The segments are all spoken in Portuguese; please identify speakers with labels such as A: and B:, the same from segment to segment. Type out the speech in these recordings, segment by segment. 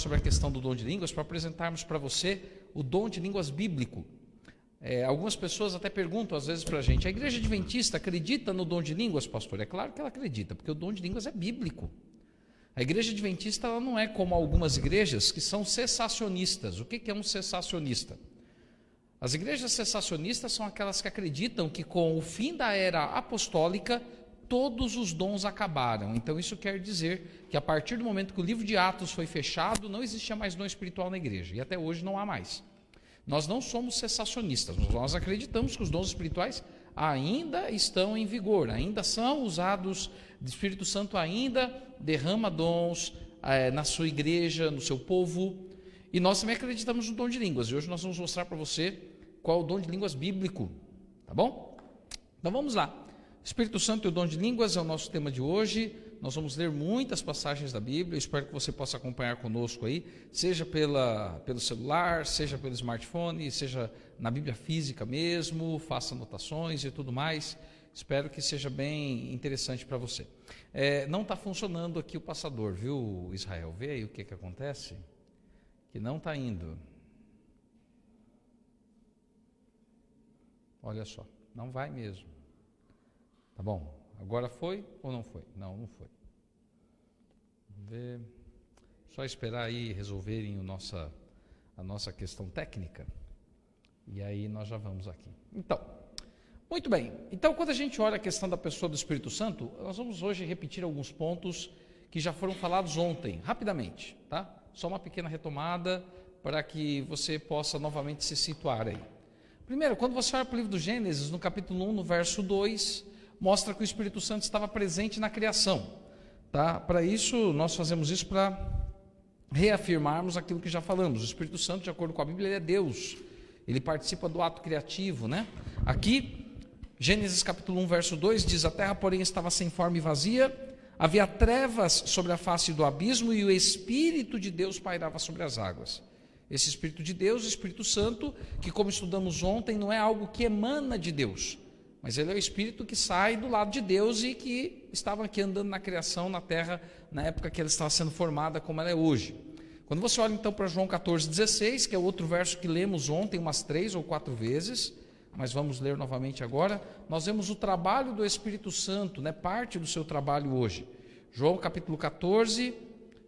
A: sobre a questão do dom de línguas para apresentarmos para você o dom de línguas bíblico. Algumas pessoas até perguntam às vezes para a gente: a igreja adventista acredita no dom de línguas, pastor? É claro que ela acredita, porque o dom de línguas é bíblico. A igreja adventista ela não é como algumas igrejas que são cessacionistas. O que é um cessacionista? As igrejas cessacionistas são aquelas que acreditam que com o fim da era apostólica todos os dons acabaram. Então isso quer dizer que a partir do momento que o livro de Atos foi fechado, não existia mais dom espiritual na igreja, e até hoje não há mais. Nós não somos cessacionistas, nós acreditamos que os dons espirituais ainda estão em vigor, ainda são usados, o Espírito Santo ainda derrama dons na sua igreja, no seu povo, e nós também acreditamos no dom de línguas, e hoje nós vamos mostrar para você qual é o dom de línguas bíblico, tá bom? Então vamos lá. Espírito Santo e o dom de línguas é o nosso tema de hoje. Nós vamos ler muitas passagens da Bíblia. Eu espero que você possa acompanhar conosco aí, seja pelo celular, seja pelo smartphone, seja na Bíblia física mesmo, faça anotações e tudo mais. Espero que seja bem interessante para você. Não está funcionando aqui o passador, viu, Israel? Vê aí o que acontece, que não está indo. Olha só, não vai mesmo. Tá bom, agora foi ou não foi? Não, não foi. Vamos ver. Só esperar aí resolverem a nossa questão técnica. E aí nós já vamos aqui. Então, muito bem. Então, quando a gente olha a questão da pessoa do Espírito Santo, nós vamos hoje repetir alguns pontos que já foram falados ontem, rapidamente, tá? Só uma pequena retomada para que você possa novamente se situar aí. Primeiro, quando você olha para o livro do Gênesis, no capítulo 1, no verso 2, mostra que o Espírito Santo estava presente na criação, tá? Para isso, nós fazemos isso para reafirmarmos aquilo que já falamos. O Espírito Santo, de acordo com a Bíblia, ele é Deus, ele participa do ato criativo, né? Aqui, Gênesis capítulo 1, verso 2, diz: a terra, porém, estava sem forma e vazia, havia trevas sobre a face do abismo e o Espírito de Deus pairava sobre as águas. Esse Espírito de Deus, o Espírito Santo, que como estudamos ontem, não é algo que emana de Deus, mas ele é o Espírito que sai do lado de Deus e que estava aqui andando na criação, na terra, na época que ela estava sendo formada como ela é hoje. Quando você olha então para João 14,16, que é outro verso que lemos ontem umas 3 ou 4 vezes, mas vamos ler novamente agora, nós vemos o trabalho do Espírito Santo, né, parte do seu trabalho hoje. João capítulo 14,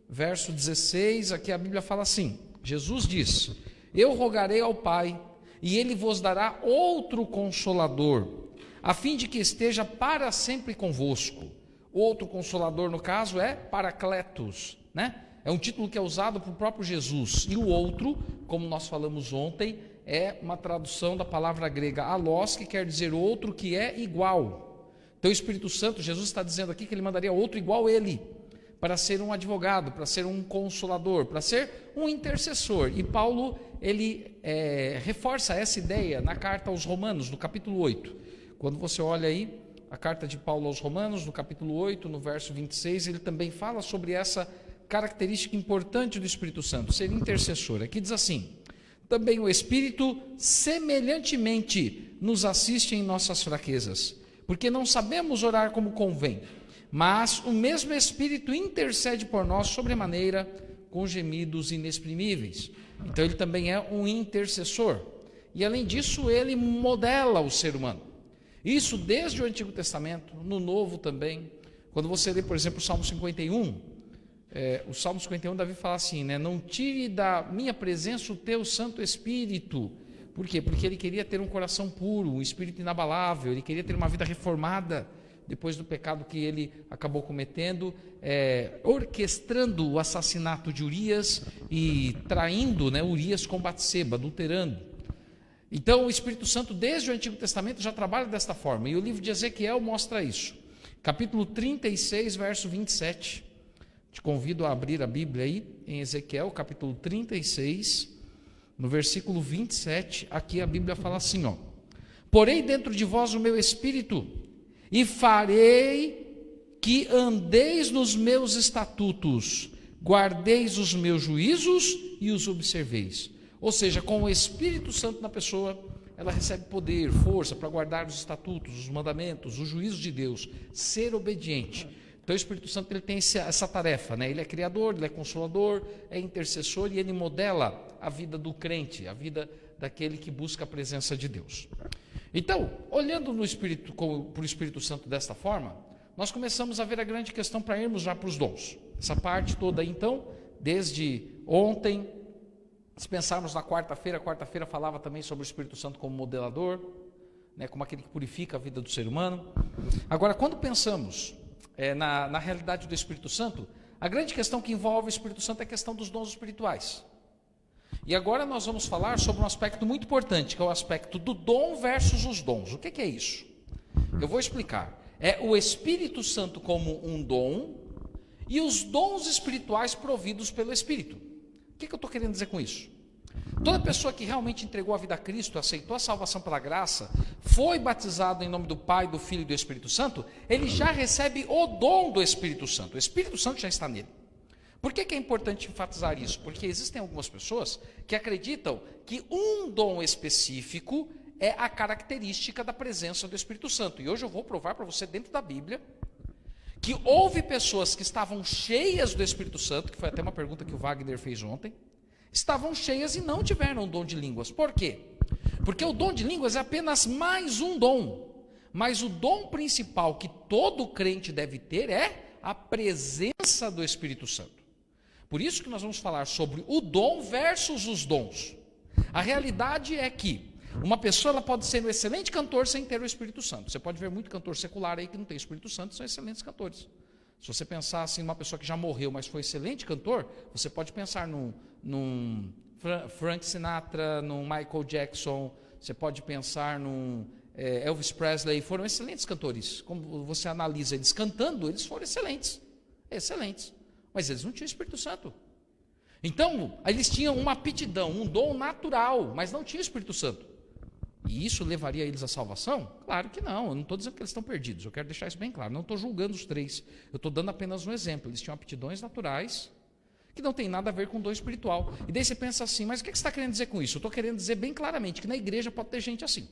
A: verso 16, aqui a Bíblia fala assim, Jesus diz: eu rogarei ao Pai, e Ele vos dará outro Consolador, a fim de que esteja para sempre convosco. O outro Consolador, no caso, é Paracletos, né? É um título que é usado por próprio Jesus. E o outro, como nós falamos ontem, é uma tradução da palavra grega allos, que quer dizer outro que é igual. Então o Espírito Santo, Jesus está dizendo aqui que ele mandaria outro igual a ele, para ser um advogado, para ser um consolador, para ser um intercessor. E Paulo, ele reforça essa ideia na carta aos Romanos, no capítulo 8. Quando você olha aí a carta de Paulo aos Romanos, no capítulo 8, no verso 26, ele também fala sobre essa característica importante do Espírito Santo, ser intercessor. Aqui diz assim: também o Espírito semelhantemente nos assiste em nossas fraquezas, porque não sabemos orar como convém, mas o mesmo Espírito intercede por nós sobremaneira com gemidos inexprimíveis. Então ele também é um intercessor, e além disso ele modela o ser humano. Isso desde o Antigo Testamento, no Novo também. Quando você lê, por exemplo, o Salmo 51, o Salmo 51, Davi fala assim, né? Não tire da minha presença o teu Santo Espírito. Por quê? Porque ele queria ter um coração puro, um espírito inabalável, ele queria ter uma vida reformada, depois do pecado que ele acabou cometendo, orquestrando o assassinato de Urias e traindo, né, Urias com Batseba, adulterando. Então o Espírito Santo desde o Antigo Testamento já trabalha desta forma, e o livro de Ezequiel mostra isso. Capítulo 36, verso 27. Te convido a abrir a Bíblia aí, em Ezequiel, capítulo 36, no versículo 27, aqui a Bíblia fala assim, ó: porei dentro de vós o meu Espírito, e farei que andeis nos meus estatutos, guardeis os meus juízos e os observeis. Ou seja, com o Espírito Santo na pessoa, ela recebe poder, força para guardar os estatutos, os mandamentos, os juízos de Deus, ser obediente. Então o Espírito Santo ele tem essa tarefa, né? Ele é criador, ele é consolador, é intercessor e ele modela a vida do crente, a vida daquele que busca a presença de Deus. Então, olhando para o Espírito Santo desta forma, nós começamos a ver a grande questão para irmos já para os dons. Essa parte toda aí, então, desde ontem, se pensarmos na quarta-feira, a quarta-feira falava também sobre o Espírito Santo como modelador, né, como aquele que purifica a vida do ser humano. Agora, quando pensamos na realidade do Espírito Santo, a grande questão que envolve o Espírito Santo é a questão dos dons espirituais. E agora nós vamos falar sobre um aspecto muito importante, que é o aspecto do dom versus os dons. O que é isso? Eu vou explicar. É o Espírito Santo como um dom e os dons espirituais providos pelo Espírito. O que eu estou querendo dizer com isso? Toda pessoa que realmente entregou a vida a Cristo, aceitou a salvação pela graça, foi batizado em nome do Pai, do Filho e do Espírito Santo, ele já recebe o dom do Espírito Santo. O Espírito Santo já está nele. Por que é importante enfatizar isso? Porque existem algumas pessoas que acreditam que um dom específico é a característica da presença do Espírito Santo. E hoje eu vou provar para você dentro da Bíblia que houve pessoas que estavam cheias do Espírito Santo, que foi até uma pergunta que o Wagner fez ontem, estavam cheias e não tiveram o dom de línguas. Por quê? Porque o dom de línguas é apenas mais um dom. Mas o dom principal que todo crente deve ter é a presença do Espírito Santo. Por isso que nós vamos falar sobre o dom versus os dons. A realidade é que uma pessoa ela pode ser um excelente cantor sem ter o Espírito Santo. Você pode ver muito cantor secular aí que não tem o Espírito Santo, são excelentes cantores. Se você pensar assim, uma pessoa que já morreu, mas foi excelente cantor, você pode pensar num Frank Sinatra, num Michael Jackson, você pode pensar num Elvis Presley, foram excelentes cantores. Como você analisa eles cantando, eles foram excelentes, excelentes. Mas eles não tinham Espírito Santo. Então, eles tinham uma aptidão, um dom natural, mas não tinham Espírito Santo. E isso levaria eles à salvação? Claro que não, eu não estou dizendo que eles estão perdidos, eu quero deixar isso bem claro, não estou julgando os três, eu estou dando apenas um exemplo. Eles tinham aptidões naturais, que não tem nada a ver com dom espiritual. E daí você pensa assim, mas o que você está querendo dizer com isso? Eu estou querendo dizer bem claramente que na igreja pode ter gente assim.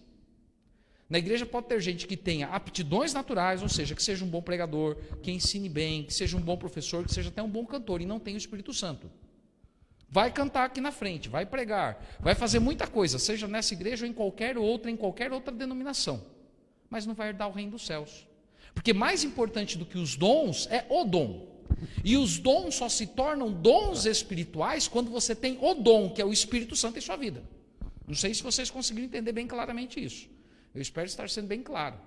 A: Na igreja pode ter gente que tenha aptidões naturais, ou seja, que seja um bom pregador, que ensine bem, que seja um bom professor, que seja até um bom cantor, e não tem o Espírito Santo. Vai cantar aqui na frente, vai pregar, vai fazer muita coisa, seja nessa igreja ou em qualquer outra denominação, mas não vai herdar o reino dos céus. Porque mais importante do que os dons é o dom. E os dons só se tornam dons espirituais quando você tem o dom, que é o Espírito Santo em sua vida. Não sei se vocês conseguiram entender bem claramente isso. Eu espero estar sendo bem claro.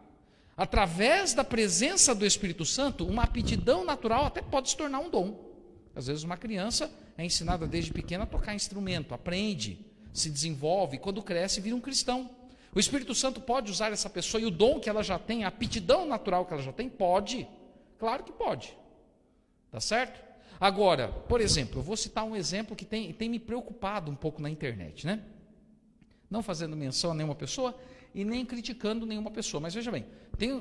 A: Através da presença do Espírito Santo, uma aptidão natural até pode se tornar um dom. Às vezes uma criança é ensinada desde pequena a tocar instrumento, aprende, se desenvolve, e quando cresce vira um cristão. O Espírito Santo pode usar essa pessoa e o dom que ela já tem, a aptidão natural que ela já tem, pode. Claro que pode. Tá certo? Agora, por exemplo, eu vou citar um exemplo que tem me preocupado um pouco na internet, né? Não fazendo menção a nenhuma pessoa e nem criticando nenhuma pessoa, mas veja bem, tem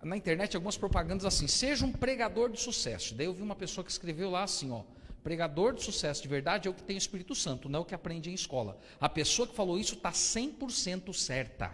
A: na internet algumas propagandas assim, seja um pregador de sucesso. Daí eu vi uma pessoa que escreveu lá assim, ó, pregador de sucesso de verdade é o que tem o Espírito Santo, não é o que aprende em escola. A pessoa que falou isso está 100% certa.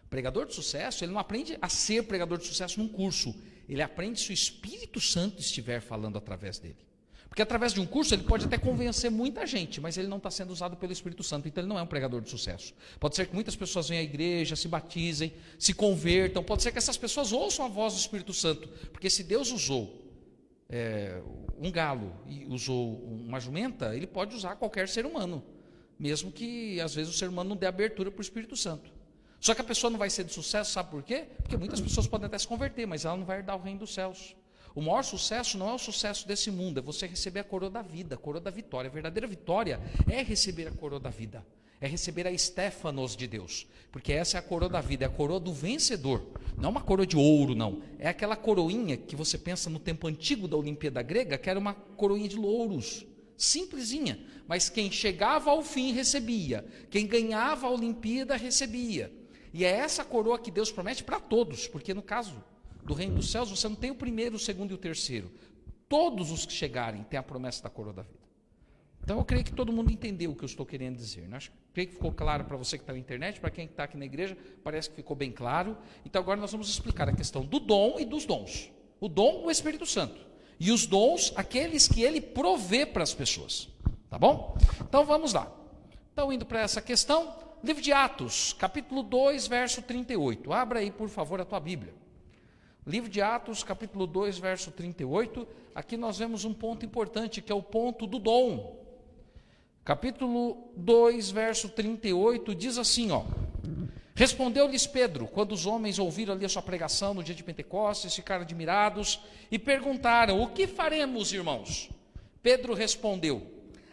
A: Pregador de sucesso, ele não aprende a ser pregador de sucesso num curso, ele aprende se o Espírito Santo estiver falando através dele. Porque através de um curso ele pode até convencer muita gente, mas ele não está sendo usado pelo Espírito Santo, então ele não é um pregador de sucesso. Pode ser que muitas pessoas venham à igreja, se batizem, se convertam, pode ser que essas pessoas ouçam a voz do Espírito Santo, porque se Deus usou um galo e usou uma jumenta, ele pode usar qualquer ser humano, mesmo que às vezes o ser humano não dê abertura para o Espírito Santo. Só que a pessoa não vai ser de sucesso, sabe por quê? Porque muitas pessoas podem até se converter, mas ela não vai herdar o reino dos céus. O maior sucesso não é o sucesso desse mundo, é você receber a coroa da vida, a coroa da vitória. A verdadeira vitória é receber a coroa da vida, é receber a Stéfanos de Deus, porque essa é a coroa da vida, é a coroa do vencedor. Não é uma coroa de ouro, não. É aquela coroinha que você pensa no tempo antigo da Olimpíada grega, que era uma coroinha de louros, simplesinha, mas quem chegava ao fim recebia, quem ganhava a Olimpíada recebia. E é essa coroa que Deus promete para todos, porque no caso do reino dos céus, você não tem o primeiro, o segundo e o terceiro. Todos os que chegarem têm a promessa da coroa da vida. Então eu creio que todo mundo entendeu o que eu estou querendo dizer. Né? Creio que ficou claro para você que está na internet, para quem está aqui na igreja, parece que ficou bem claro. Então agora nós vamos explicar a questão do dom e dos dons. O dom, o Espírito Santo. E os dons, aqueles que ele provê para as pessoas. Tá bom? Então vamos lá. Então, indo para essa questão, livro de Atos, capítulo 2, verso 38. Abra aí, por favor, a tua Bíblia. Livro de Atos, capítulo 2, verso 38. Aqui nós vemos um ponto importante, que é o ponto do dom. Capítulo 2, verso 38, diz assim, ó. Respondeu-lhes Pedro, quando os homens ouviram ali a sua pregação no dia de Pentecostes, ficaram admirados e perguntaram, o que faremos, irmãos? Pedro respondeu,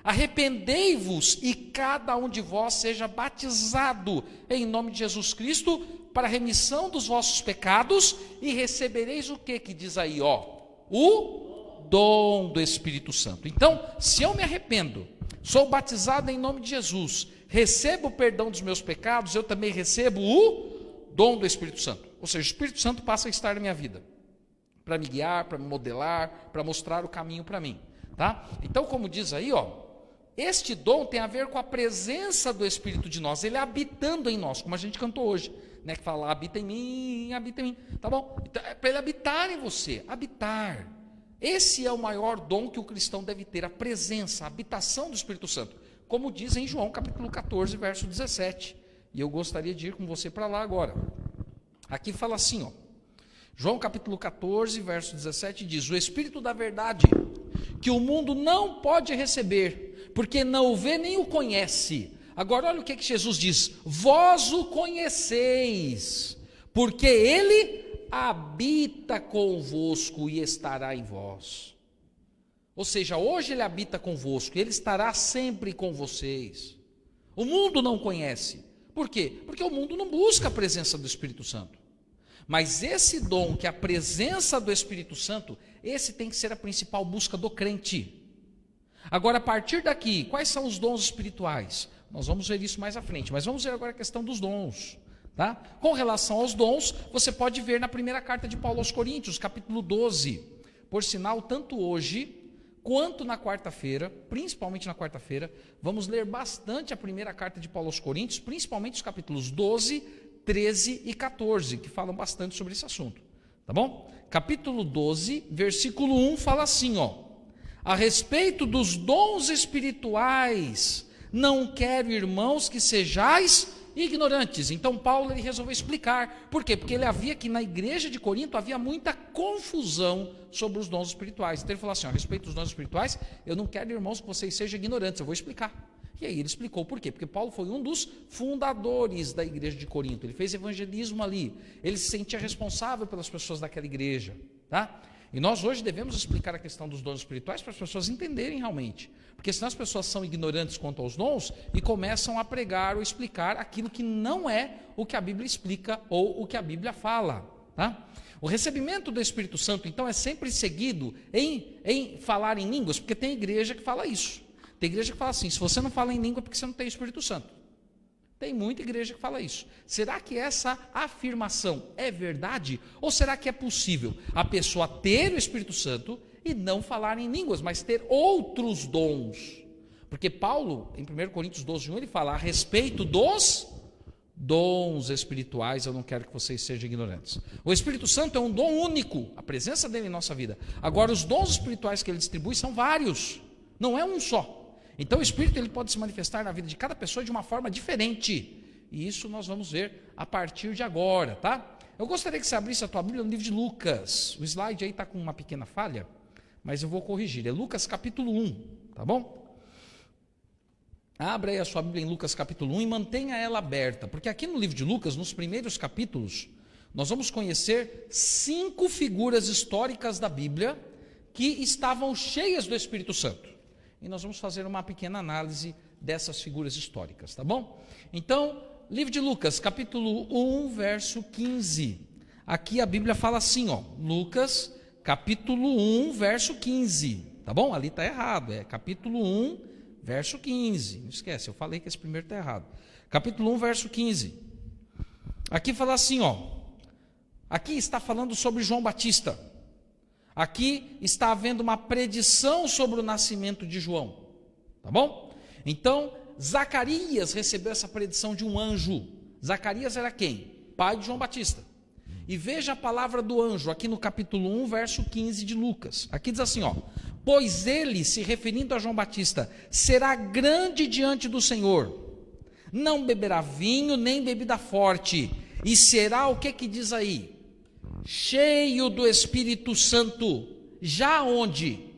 A: arrependei-vos e cada um de vós seja batizado em nome de Jesus Cristo para a remissão dos vossos pecados e recebereis o que diz aí, ó? O dom do Espírito Santo. Então, se eu me arrependo, sou batizado em nome de Jesus, recebo o perdão dos meus pecados, eu também recebo o dom do Espírito Santo. Ou seja, o Espírito Santo passa a estar na minha vida, para me guiar, para me modelar, para mostrar o caminho para mim. Tá? Então, como diz aí, ó, este dom tem a ver com a presença do Espírito de nós, ele habitando em nós, como a gente cantou hoje, né, que fala, habita em mim, tá bom? Então, é para ele habitar em você, habitar. Esse é o maior dom que o cristão deve ter, a presença, a habitação do Espírito Santo, como diz em João capítulo 14, verso 17, e eu gostaria de ir com você para lá agora. Aqui fala assim, ó, João capítulo 14, verso 17 diz, o Espírito da verdade, que o mundo não pode receber, porque não o vê nem o conhece. Agora olha o que Jesus diz, vós o conheceis, porque ele habita convosco e estará em vós. Ou seja, hoje ele habita convosco, ele estará sempre com vocês. O mundo não conhece. Por quê? Porque o mundo não busca a presença do Espírito Santo. Mas esse dom, que é a presença do Espírito Santo, esse tem que ser a principal busca do crente. Agora, a partir daqui, quais são os dons espirituais? Nós vamos ver isso mais à frente, mas vamos ver agora a questão dos dons. Tá? Com relação aos dons, você pode ver na primeira carta de Paulo aos Coríntios, capítulo 12. Por sinal, tanto hoje quanto na quarta-feira, principalmente na quarta-feira, vamos ler bastante a primeira carta de Paulo aos Coríntios, principalmente os capítulos 12, 13 e 14, que falam bastante sobre esse assunto. Tá bom? Capítulo 12, versículo 1 fala assim, ó: a respeito dos dons espirituais, não quero, irmãos, que sejais ignorantes. Então Paulo ele resolveu explicar. Por quê? Porque ele havia que na igreja de Corinto havia muita confusão sobre os dons espirituais. Então ele falou assim, ó, a respeito dos dons espirituais, eu não quero, irmãos, que vocês sejam ignorantes, eu vou explicar. E aí ele explicou por quê? Porque Paulo foi um dos fundadores da igreja de Corinto, ele fez evangelismo ali, ele se sentia responsável pelas pessoas daquela igreja, tá? E nós hoje devemos explicar a questão dos dons espirituais para as pessoas entenderem realmente, porque senão as pessoas são ignorantes quanto aos dons e começam a pregar ou explicar aquilo que não é o que a Bíblia explica ou o que a Bíblia fala, tá? O recebimento do Espírito Santo, então, é sempre seguido em falar em línguas, porque tem igreja que fala isso. Tem igreja que fala assim, se você não fala em língua é porque você não tem Espírito Santo. Tem muita igreja que fala isso. Será que essa afirmação é verdade? Ou será que é possível a pessoa ter o Espírito Santo e não falar em línguas, mas ter outros dons? Porque Paulo, em 1 Coríntios 12, 1, ele fala a respeito dos dons espirituais, eu não quero que vocês sejam ignorantes. O Espírito Santo é um dom único, a presença dele em nossa vida. Agora, os dons espirituais que ele distribui são vários, não é um só. Então o Espírito ele pode se manifestar na vida de cada pessoa de uma forma diferente. E isso nós vamos ver a partir de agora, tá? Eu gostaria que você abrisse a tua Bíblia no livro de Lucas. O slide aí está com uma pequena falha, mas eu vou corrigir. É Lucas capítulo 1, tá bom? Abra aí a sua Bíblia em Lucas capítulo 1 e mantenha ela aberta. Porque aqui no livro de Lucas, nos primeiros capítulos, nós vamos conhecer 5 figuras históricas da Bíblia que estavam cheias do Espírito Santo. E nós vamos fazer uma pequena análise dessas figuras históricas, tá bom? Então, livro de Lucas, capítulo 1, verso 15. Aqui a Bíblia fala assim, ó, Lucas, capítulo 1, verso 15, tá bom? Ali está errado, é capítulo 1, verso 15. Não esquece, eu falei que esse primeiro está errado. Capítulo 1, verso 15. Aqui fala assim, ó, aqui está falando sobre João Batista. Aqui está havendo uma predição sobre o nascimento de João, tá bom? Então, Zacarias recebeu essa predição de um anjo. Zacarias era quem? Pai de João Batista. E veja a palavra do anjo, aqui no capítulo 1, verso 15 de Lucas. Aqui diz assim, ó: pois ele, se referindo a João Batista, será grande diante do Senhor, não beberá vinho, nem bebida forte, e será, o que diz aí? Cheio do Espírito Santo, já onde?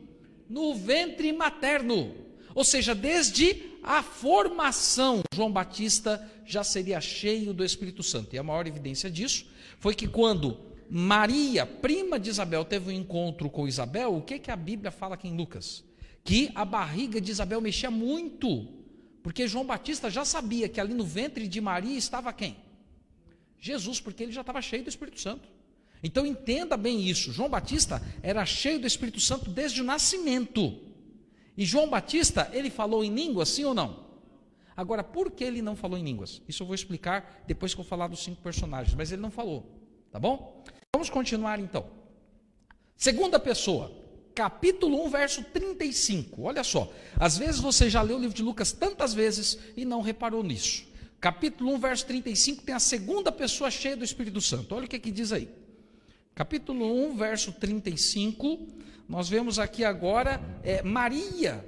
A: No ventre materno. Ou seja, desde a formação, João Batista já seria cheio do Espírito Santo. E a maior evidência disso foi que quando Maria, prima de Isabel, teve um encontro com Isabel, o que a Bíblia fala aqui em Lucas? Que a barriga de Isabel mexia muito, porque João Batista já sabia que ali no ventre de Maria estava quem? Jesus, porque ele já estava cheio do Espírito Santo. Então entenda bem isso, João Batista era cheio do Espírito Santo desde o nascimento. E João Batista, ele falou em línguas, sim ou não? Agora, por que ele não falou em línguas? Isso eu vou explicar depois que eu falar dos 5 personagens, mas ele não falou, tá bom? Vamos continuar então. Segunda pessoa, capítulo 1, verso 35, olha só. Às vezes você já leu o livro de Lucas tantas vezes e não reparou nisso. Capítulo 1, verso 35, tem a segunda pessoa cheia do Espírito Santo. Olha o que diz aí. Capítulo 1, verso 35, nós vemos aqui agora Maria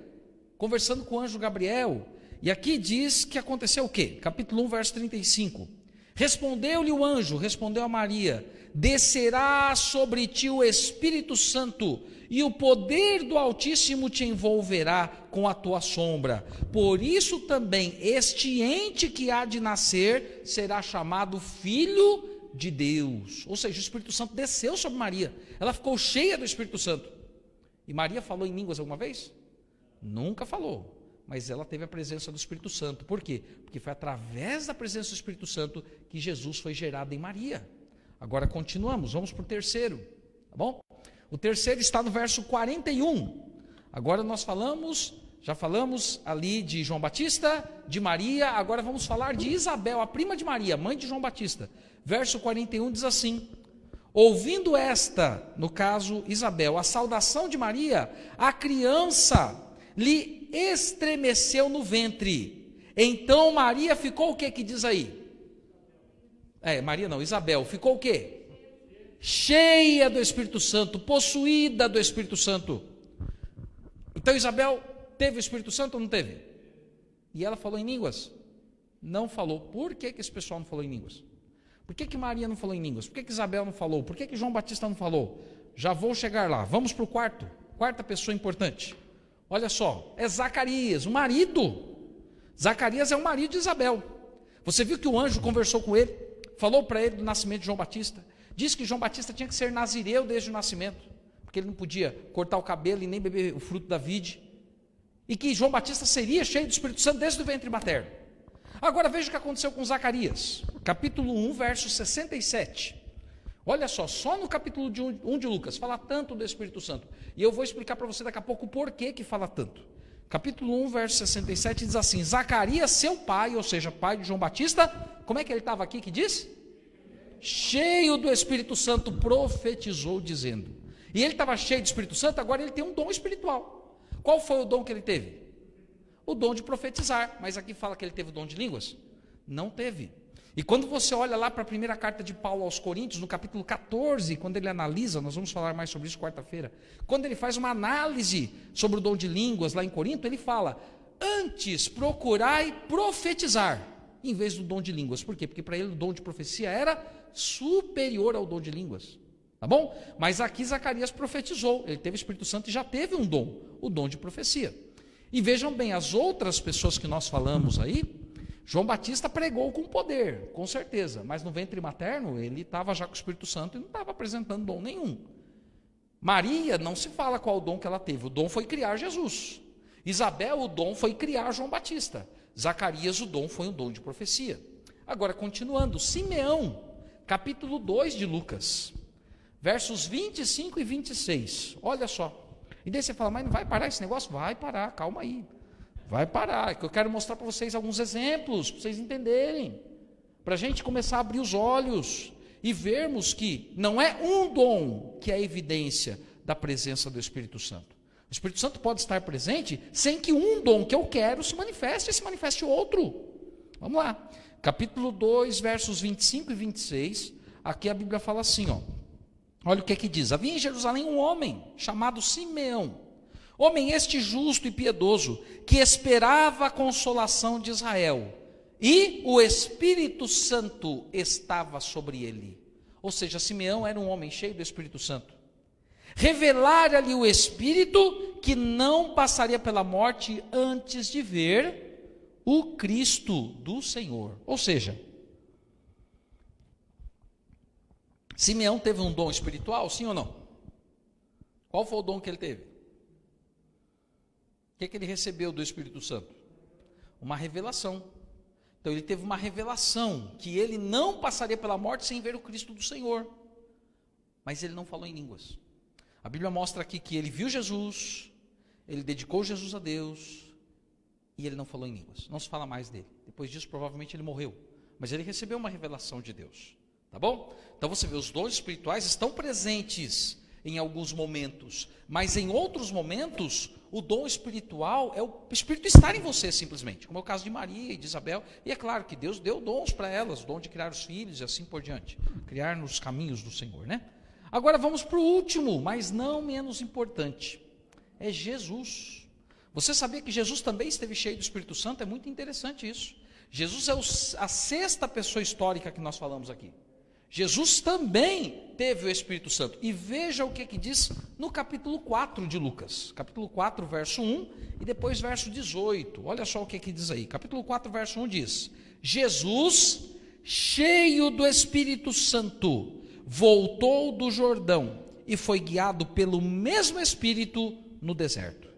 A: conversando com o anjo Gabriel. E aqui diz que aconteceu o quê? Capítulo 1, verso 35. Respondeu-lhe o anjo, respondeu a Maria: descerá sobre ti o Espírito Santo, e o poder do Altíssimo te envolverá com a tua sombra. Por isso também este ente que há de nascer será chamado Filho de Deus. Ou seja, o Espírito Santo desceu sobre Maria. Ela ficou cheia do Espírito Santo. E Maria falou em línguas alguma vez? Nunca falou. Mas ela teve a presença do Espírito Santo. Por quê? Porque foi através da presença do Espírito Santo que Jesus foi gerado em Maria. Agora continuamos, vamos para o terceiro, tá bom? O terceiro está no verso 41. Agora nós já falamos ali de João Batista, de Maria, agora vamos falar de Isabel, a prima de Maria, mãe de João Batista. Verso 41 diz assim: ouvindo esta, no caso Isabel, a saudação de Maria, a criança lhe estremeceu no ventre. Então Maria ficou o que diz aí? Maria não, Isabel, ficou o quê? Cheia do Espírito Santo, possuída do Espírito Santo. Então Isabel teve o Espírito Santo ou não teve? E ela falou em línguas? Não falou. Por que esse pessoal não falou em línguas? Por que Maria não falou em línguas? Por que Isabel não falou? Por que João Batista não falou? Já vou chegar lá. Vamos para o quarta pessoa importante. Olha só, é Zacarias, o marido. Zacarias é o marido de Isabel. Você viu que o anjo conversou com ele, falou para ele do nascimento de João Batista, disse que João Batista tinha que ser nazireu desde o nascimento, porque ele não podia cortar o cabelo e nem beber o fruto da vide, e que João Batista seria cheio do Espírito Santo desde o ventre materno. Agora veja o que aconteceu com Zacarias, capítulo 1, verso 67. Olha só no capítulo 1 de Lucas, fala tanto do Espírito Santo. E eu vou explicar para você daqui a pouco o porquê que fala tanto. Capítulo 1, verso 67 diz assim: Zacarias, seu pai, ou seja, pai de João Batista, como é que ele estava aqui que diz? Cheio do Espírito Santo, profetizou dizendo. E ele estava cheio do Espírito Santo, agora ele tem um dom espiritual. Qual foi o dom que ele teve? O dom de profetizar. Mas aqui fala que ele teve o dom de línguas? Não teve. E quando você olha lá para a primeira carta de Paulo aos Coríntios, no capítulo 14, quando ele analisa, nós vamos falar mais sobre isso quarta-feira, quando ele faz uma análise sobre o dom de línguas lá em Corinto, ele fala: antes procurai profetizar, em vez do dom de línguas. Por quê? Porque para ele o dom de profecia era superior ao dom de línguas. Tá bom? Mas aqui Zacarias profetizou, ele teve o Espírito Santo e já teve um dom, o dom de profecia. E vejam bem, as outras pessoas que nós falamos aí, João Batista pregou com poder, com certeza, mas no ventre materno ele estava já com o Espírito Santo e não estava apresentando dom nenhum. Maria, não se fala qual o dom que ela teve, o dom foi criar Jesus. Isabel, o dom foi criar João Batista. Zacarias, o dom foi um dom de profecia. Agora, continuando, Simeão, capítulo 2 de Lucas, versos 25 e 26, olha só. E daí você fala: mas não vai parar esse negócio? Vai parar, calma aí. Vai parar, que eu quero mostrar para vocês alguns exemplos, para vocês entenderem, para a gente começar a abrir os olhos e vermos que não é um dom que é a evidência da presença do Espírito Santo. O Espírito Santo pode estar presente sem que um dom que eu quero se manifeste outro. Vamos lá, capítulo 2, versos 25 e 26, aqui a Bíblia fala assim, ó. Olha o que é que diz. Havia em Jerusalém um homem chamado Simeão, homem este justo e piedoso, que esperava a consolação de Israel, e o Espírito Santo estava sobre ele. Ou seja, Simeão era um homem cheio do Espírito Santo. Revelara-lhe o Espírito que não passaria pela morte antes de ver o Cristo do Senhor. Ou seja, Simeão teve um dom espiritual, sim ou não? Qual foi o dom que ele teve? O que ele recebeu do Espírito Santo? Uma revelação. Então ele teve uma revelação que ele não passaria pela morte sem ver o Cristo do Senhor. Mas ele não falou em línguas. A Bíblia mostra aqui que ele viu Jesus, ele dedicou Jesus a Deus, e ele não falou em línguas. Não se fala mais dele. Depois disso, provavelmente ele morreu. Mas ele recebeu uma revelação de Deus. Tá bom? Então você vê, os dons espirituais estão presentes em alguns momentos, mas em outros momentos, o dom espiritual é o Espírito estar em você simplesmente, como é o caso de Maria e de Isabel, e é claro que Deus deu dons para elas, o dom de criar os filhos e assim por diante, criar nos caminhos do Senhor, né? Agora vamos para o último, mas não menos importante, é Jesus. Você sabia que Jesus também esteve cheio do Espírito Santo? É muito interessante isso. Jesus é a sexta pessoa histórica que nós falamos aqui. Jesus também teve o Espírito Santo. E veja o que diz no capítulo 4 de Lucas. Capítulo 4, verso 1 e depois verso 18. Olha só o que diz aí. Capítulo 4, verso 1 diz: Jesus, cheio do Espírito Santo, voltou do Jordão e foi guiado pelo mesmo Espírito no deserto.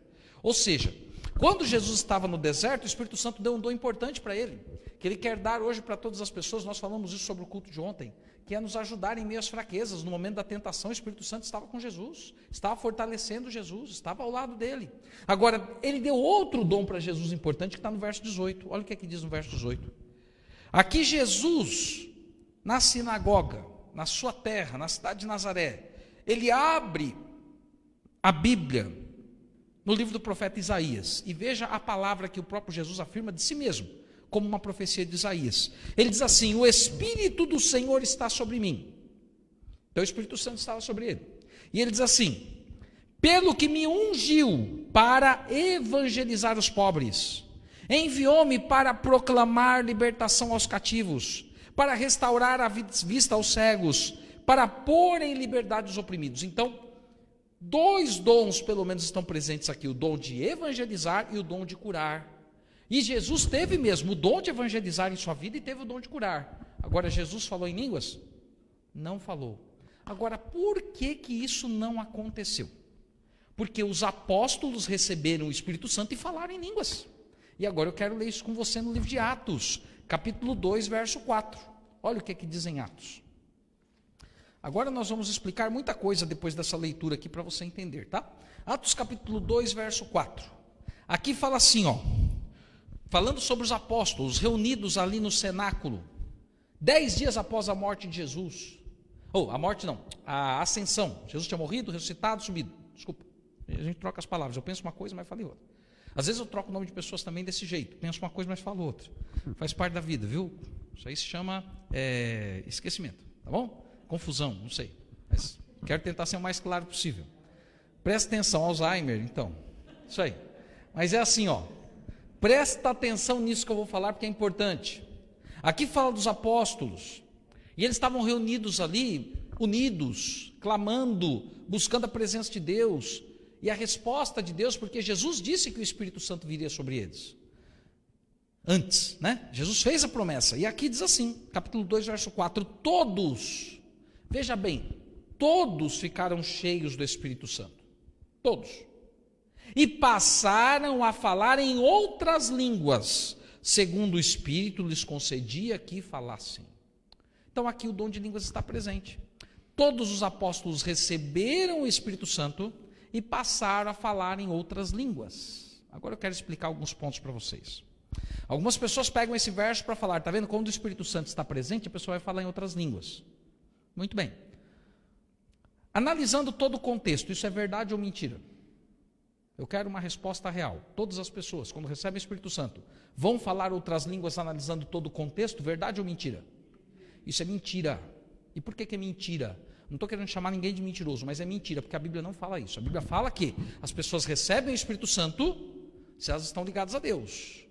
A: Ou seja, quando Jesus estava no deserto, o Espírito Santo deu um dom importante para ele, que ele quer dar hoje para todas as pessoas. Nós falamos isso sobre o culto de ontem, que é nos ajudar em meio às fraquezas. No momento da tentação, o Espírito Santo estava com Jesus, estava fortalecendo Jesus, estava ao lado dele. Agora, ele deu outro dom para Jesus importante, que está no verso 18. Olha o que diz no verso 18. Aqui Jesus, na sinagoga, na sua terra, na cidade de Nazaré, ele abre a Bíblia no livro do profeta Isaías, e veja a palavra que o próprio Jesus afirma de si mesmo, como uma profecia de Isaías. Ele diz assim: o Espírito do Senhor está sobre mim. Então o Espírito Santo estava sobre ele. E ele diz assim: pelo que me ungiu para evangelizar os pobres, enviou-me para proclamar libertação aos cativos, para restaurar a vista aos cegos, para pôr em liberdade os oprimidos. Então, dois dons pelo menos estão presentes aqui: o dom de evangelizar e o dom de curar. E Jesus teve mesmo o dom de evangelizar em sua vida e teve o dom de curar. Agora, Jesus falou em línguas? Não falou. Agora, por que isso não aconteceu? Porque os apóstolos receberam o Espírito Santo e falaram em línguas. E agora eu quero ler isso com você no livro de Atos, capítulo 2, verso 4. Olha o que diz em Atos. Agora nós vamos explicar muita coisa depois dessa leitura aqui para você entender, tá? Atos capítulo 2, verso 4. Aqui fala assim, ó, falando sobre os apóstolos reunidos ali no cenáculo, 10 dias após a morte de Jesus. A morte não, a ascensão. Jesus tinha morrido, ressuscitado, subido. Desculpa, a gente troca as palavras. Eu penso uma coisa, mas falei outra. Às vezes eu troco o nome de pessoas também desse jeito. Penso uma coisa, mas falo outra. Faz parte da vida, viu? Isso aí se chama esquecimento, tá bom? Confusão, não sei. Mas quero tentar ser o mais claro possível. Presta atenção, Alzheimer, então. Isso aí. Mas é assim, ó. Presta atenção nisso que eu vou falar, porque é importante. Aqui fala dos apóstolos. E eles estavam reunidos ali, unidos, clamando, buscando a presença de Deus e a resposta de Deus, porque Jesus disse que o Espírito Santo viria sobre eles. Antes, né? Jesus fez a promessa. E aqui diz assim, capítulo 2, verso 4, todos, veja bem, todos ficaram cheios do Espírito Santo. Todos. E passaram a falar em outras línguas, segundo o Espírito lhes concedia que falassem. Então aqui o dom de línguas está presente. Todos os apóstolos receberam o Espírito Santo e passaram a falar em outras línguas. Agora eu quero explicar alguns pontos para vocês. Algumas pessoas pegam esse verso para falar, está vendo? Quando o Espírito Santo está presente, a pessoa vai falar em outras línguas. Muito bem. Analisando todo o contexto, isso é verdade ou mentira? Eu quero uma resposta real. Todas as pessoas, quando recebem o Espírito Santo, vão falar outras línguas analisando todo o contexto, verdade ou mentira? Isso é mentira. E por que é mentira? Não estou querendo chamar ninguém de mentiroso, mas é mentira, porque a Bíblia não fala isso. A Bíblia fala que as pessoas recebem o Espírito Santo se elas estão ligadas a Deus.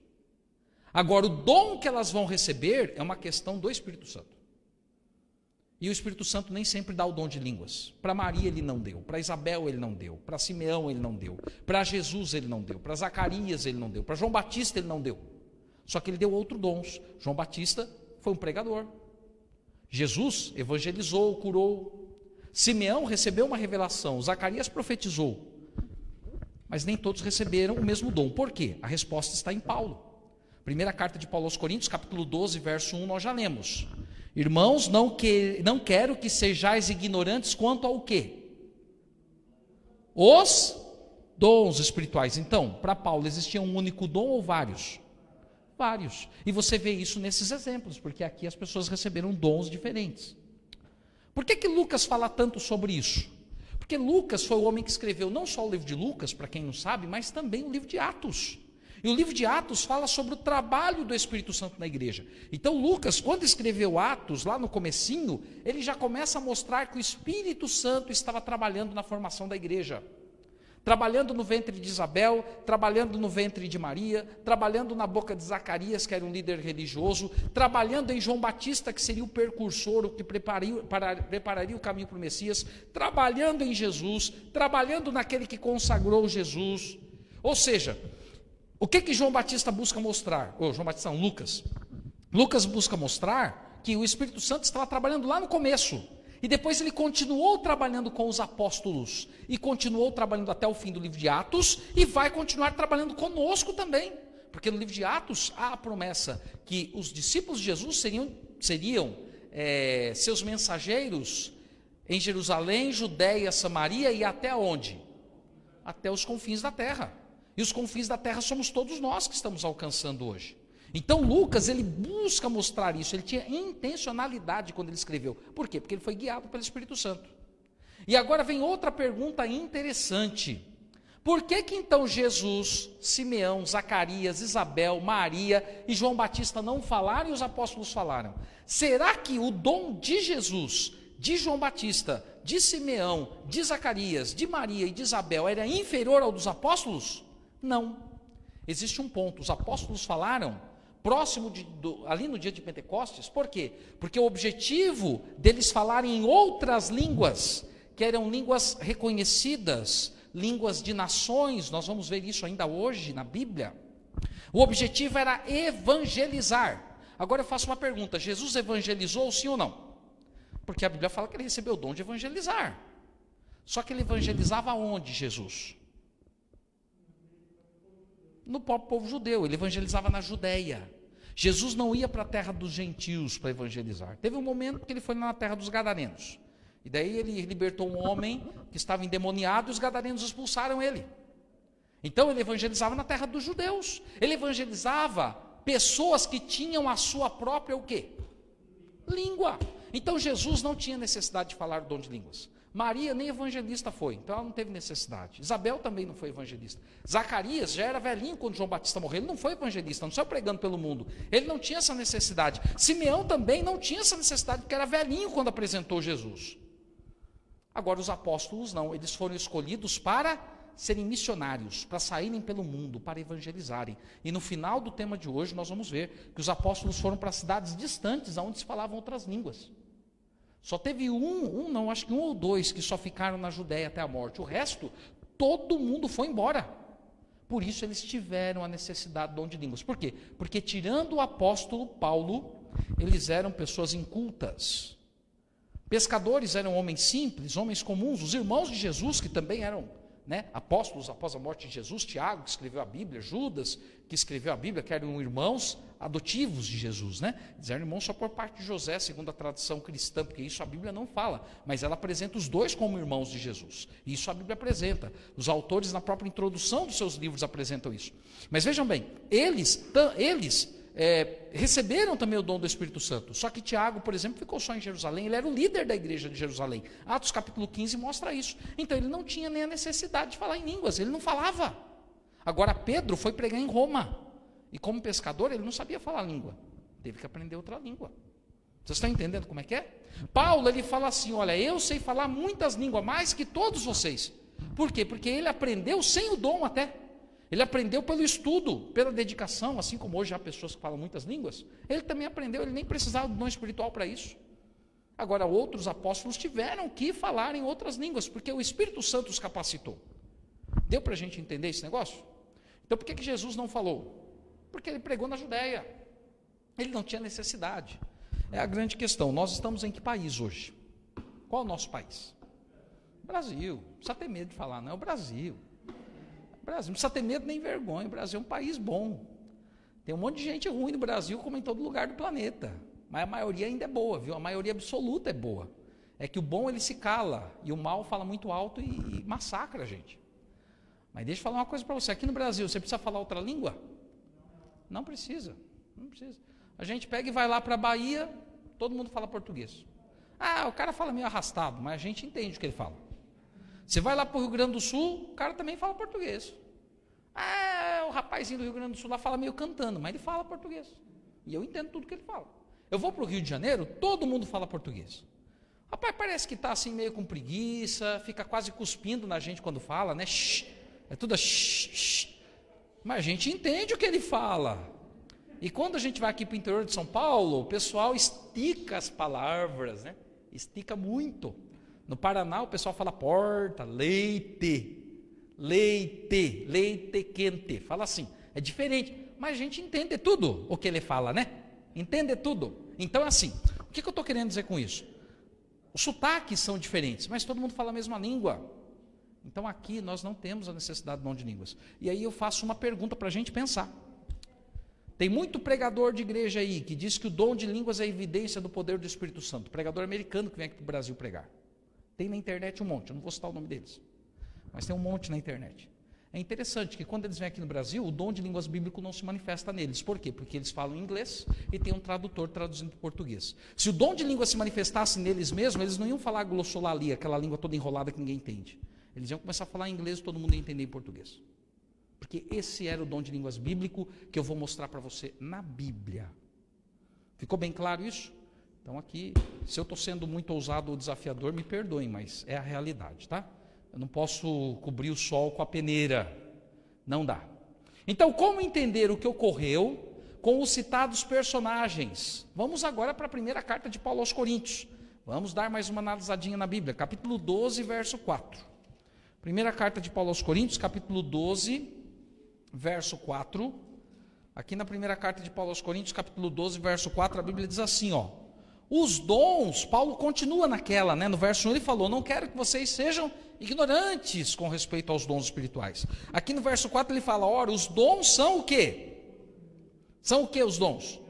A: Agora, o dom que elas vão receber é uma questão do Espírito Santo. E o Espírito Santo nem sempre dá o dom de línguas. Para Maria ele não deu, para Isabel ele não deu, para Simeão ele não deu, para Jesus ele não deu, para Zacarias ele não deu, para João Batista ele não deu. Só que ele deu outros dons. João Batista foi um pregador. Jesus evangelizou, curou. Simeão recebeu uma revelação, Zacarias profetizou. Mas nem todos receberam o mesmo dom. Por quê? A resposta está em Paulo. Primeira carta de Paulo aos Coríntios, capítulo 12, verso 1, nós já lemos. Irmãos, não quero que sejais ignorantes quanto ao quê? Os dons espirituais. Então, para Paulo, existia um único dom ou vários? Vários. E você vê isso nesses exemplos, porque aqui as pessoas receberam dons diferentes. Por que Lucas fala tanto sobre isso? Porque Lucas foi o homem que escreveu não só o livro de Lucas, para quem não sabe, mas também o livro de Atos. E o livro de Atos fala sobre o trabalho do Espírito Santo na igreja. Então Lucas, quando escreveu Atos, lá no comecinho, ele já começa a mostrar que o Espírito Santo estava trabalhando na formação da igreja. Trabalhando no ventre de Isabel, trabalhando no ventre de Maria, trabalhando na boca de Zacarias, que era um líder religioso, trabalhando em João Batista, que seria o precursor, o que prepararia o caminho para o Messias, trabalhando em Jesus, trabalhando naquele que consagrou Jesus. Ou seja, o que João Batista busca mostrar? João Batista não, Lucas. Lucas busca mostrar que o Espírito Santo estava trabalhando lá no começo. E depois ele continuou trabalhando com os apóstolos. E continuou trabalhando até o fim do livro de Atos. E vai continuar trabalhando conosco também. Porque no livro de Atos há a promessa que os discípulos de Jesus seriam seus mensageiros em Jerusalém, Judeia, Samaria e até onde? Até os confins da terra. E os confins da terra somos todos nós que estamos alcançando hoje. Então Lucas, ele busca mostrar isso, ele tinha intencionalidade quando ele escreveu. Por quê? Porque ele foi guiado pelo Espírito Santo. E agora vem outra pergunta interessante. Por que então Jesus, Simeão, Zacarias, Isabel, Maria e João Batista não falaram e os apóstolos falaram? Será que o dom de Jesus, de João Batista, de Simeão, de Zacarias, de Maria e de Isabel era inferior ao dos apóstolos? Não. Existe um ponto, os apóstolos falaram próximo ali no dia de Pentecostes. Por quê? Porque o objetivo deles falarem em outras línguas, que eram línguas reconhecidas, línguas de nações, nós vamos ver isso ainda hoje na Bíblia. O objetivo era evangelizar. Agora eu faço uma pergunta, Jesus evangelizou sim ou não? Porque a Bíblia fala que ele recebeu o dom de evangelizar. Só que ele evangelizava onde, Jesus? No próprio povo judeu, ele evangelizava na Judéia. Jesus não ia para a terra dos gentios para evangelizar. Teve um momento que ele foi na terra dos gadarenos. E daí ele libertou um homem que estava endemoniado e os gadarenos expulsaram ele. Então ele evangelizava na terra dos judeus. Ele evangelizava pessoas que tinham a sua própria o quê? Língua. Então Jesus não tinha necessidade de falar o dom de línguas. Maria nem evangelista foi, então ela não teve necessidade. Isabel também não foi evangelista. Zacarias já era velhinho quando João Batista morreu, ele não foi evangelista, não saiu pregando pelo mundo. Ele não tinha essa necessidade. Simeão também não tinha essa necessidade, porque era velhinho quando apresentou Jesus. Agora os apóstolos não, eles foram escolhidos para serem missionários, para saírem pelo mundo, para evangelizarem. E no final do tema de hoje nós vamos ver que os apóstolos foram para cidades distantes, onde se falavam outras línguas. Só teve acho que um ou dois que só ficaram na Judéia até a morte. O resto, todo mundo foi embora. Por isso eles tiveram a necessidade do dom de línguas. Por quê? Porque tirando o apóstolo Paulo, eles eram pessoas incultas. Pescadores eram homens simples, homens comuns. Os irmãos de Jesus, que também eram apóstolos após a morte de Jesus, Tiago, que escreveu a Bíblia, Judas, que escreveu a Bíblia, que eram irmãos adotivos de Jesus, Eles eram irmãos só por parte de José, segundo a tradição cristã, porque isso a Bíblia não fala, mas ela apresenta os dois como irmãos de Jesus. E isso a Bíblia apresenta. Os autores, na própria introdução dos seus livros, apresentam isso. Mas vejam bem, eles receberam também o dom do Espírito Santo. Só que Tiago, por exemplo, ficou só em Jerusalém. Ele era o líder da igreja de Jerusalém. Atos capítulo 15 mostra isso. Então ele não tinha nem a necessidade de falar em línguas. Ele não falava. Agora Pedro foi pregar em Roma. E como pescador ele não sabia falar língua. Teve que aprender outra língua. Vocês estão entendendo como é que é? Paulo, ele fala assim, olha, eu sei falar muitas línguas, mais que todos vocês. Por quê? Porque ele aprendeu sem o dom até. Ele aprendeu pelo estudo, pela dedicação, assim como hoje há pessoas que falam muitas línguas. Ele também aprendeu, ele nem precisava do dom espiritual para isso. Agora, outros apóstolos tiveram que falar em outras línguas, porque o Espírito Santo os capacitou. Deu para a gente entender esse negócio? Então, por que Jesus não falou? Porque ele pregou na Judéia. Ele não tinha necessidade. É a grande questão. Nós estamos em que país hoje? Qual é o nosso país? Brasil. Não precisa ter medo de falar, não. É o Brasil. Brasil. Não precisa ter medo nem vergonha. O Brasil é um país bom. Tem um monte de gente ruim no Brasil, como em todo lugar do planeta. Mas a maioria ainda é boa, viu? A maioria absoluta é boa. É que o bom ele se cala e o mal fala muito alto e massacra a gente. Mas deixa eu falar uma coisa para você. Aqui no Brasil, você precisa falar outra língua? Não precisa. Não precisa. A gente pega e vai lá para a Bahia, todo mundo fala português. Ah, o cara fala meio arrastado, mas a gente entende o que ele fala. Você vai lá para o Rio Grande do Sul, o cara também fala português. Ah, o rapazinho do Rio Grande do Sul lá fala meio cantando, mas ele fala português. E eu entendo tudo que ele fala. Eu vou para o Rio de Janeiro, todo mundo fala português. Rapaz, parece que está assim meio com preguiça, fica quase cuspindo na gente quando fala, né? Shhh, é tudo shhh. Mas a gente entende o que ele fala. E quando a gente vai aqui para o interior de São Paulo, o pessoal estica as palavras, né? Estica muito. No Paraná, o pessoal fala porta, leite, leite, leite quente. Fala assim, é diferente. Mas a gente entende tudo o que ele fala, né? Entende tudo. Então, assim, o que eu estou querendo dizer com isso? Os sotaques são diferentes, mas todo mundo fala a mesma língua. Então, aqui nós não temos a necessidade de dom de línguas. E aí eu faço uma pergunta para a gente pensar. Tem muito pregador de igreja aí que diz que o dom de línguas é evidência do poder do Espírito Santo. Pregador americano que vem aqui para o Brasil pregar. Tem na internet um monte, eu não vou citar o nome deles, mas tem um monte na internet. É interessante que quando eles vêm aqui no Brasil, o dom de línguas bíblico não se manifesta neles. Por quê? Porque eles falam inglês e tem um tradutor traduzindo para o português. Se o dom de língua se manifestasse neles mesmos, eles não iam falar glossolalia, aquela língua toda enrolada que ninguém entende. Eles iam começar a falar inglês e todo mundo ia entender em português. Porque esse era o dom de línguas bíblico que eu vou mostrar para você na Bíblia. Ficou bem claro isso? Então aqui, se eu estou sendo muito ousado ou desafiador, me perdoem, mas é a realidade, tá? Eu não posso cobrir o sol com a peneira. Não dá. Então, como entender o que ocorreu com os citados personagens? Vamos agora para a primeira carta de Paulo aos Coríntios. Vamos dar mais uma analisadinha na Bíblia. Capítulo 12, verso 4. Primeira carta de Paulo aos Coríntios, capítulo 12, verso 4. Aqui na primeira carta de Paulo aos Coríntios, capítulo 12, verso 4, a Bíblia diz assim, ó. Os dons, Paulo continua naquela, né? No verso 1 ele falou, não quero que vocês sejam ignorantes com respeito aos dons espirituais. Aqui no verso 4 ele fala, ora, os dons são o quê? São o quê os dons?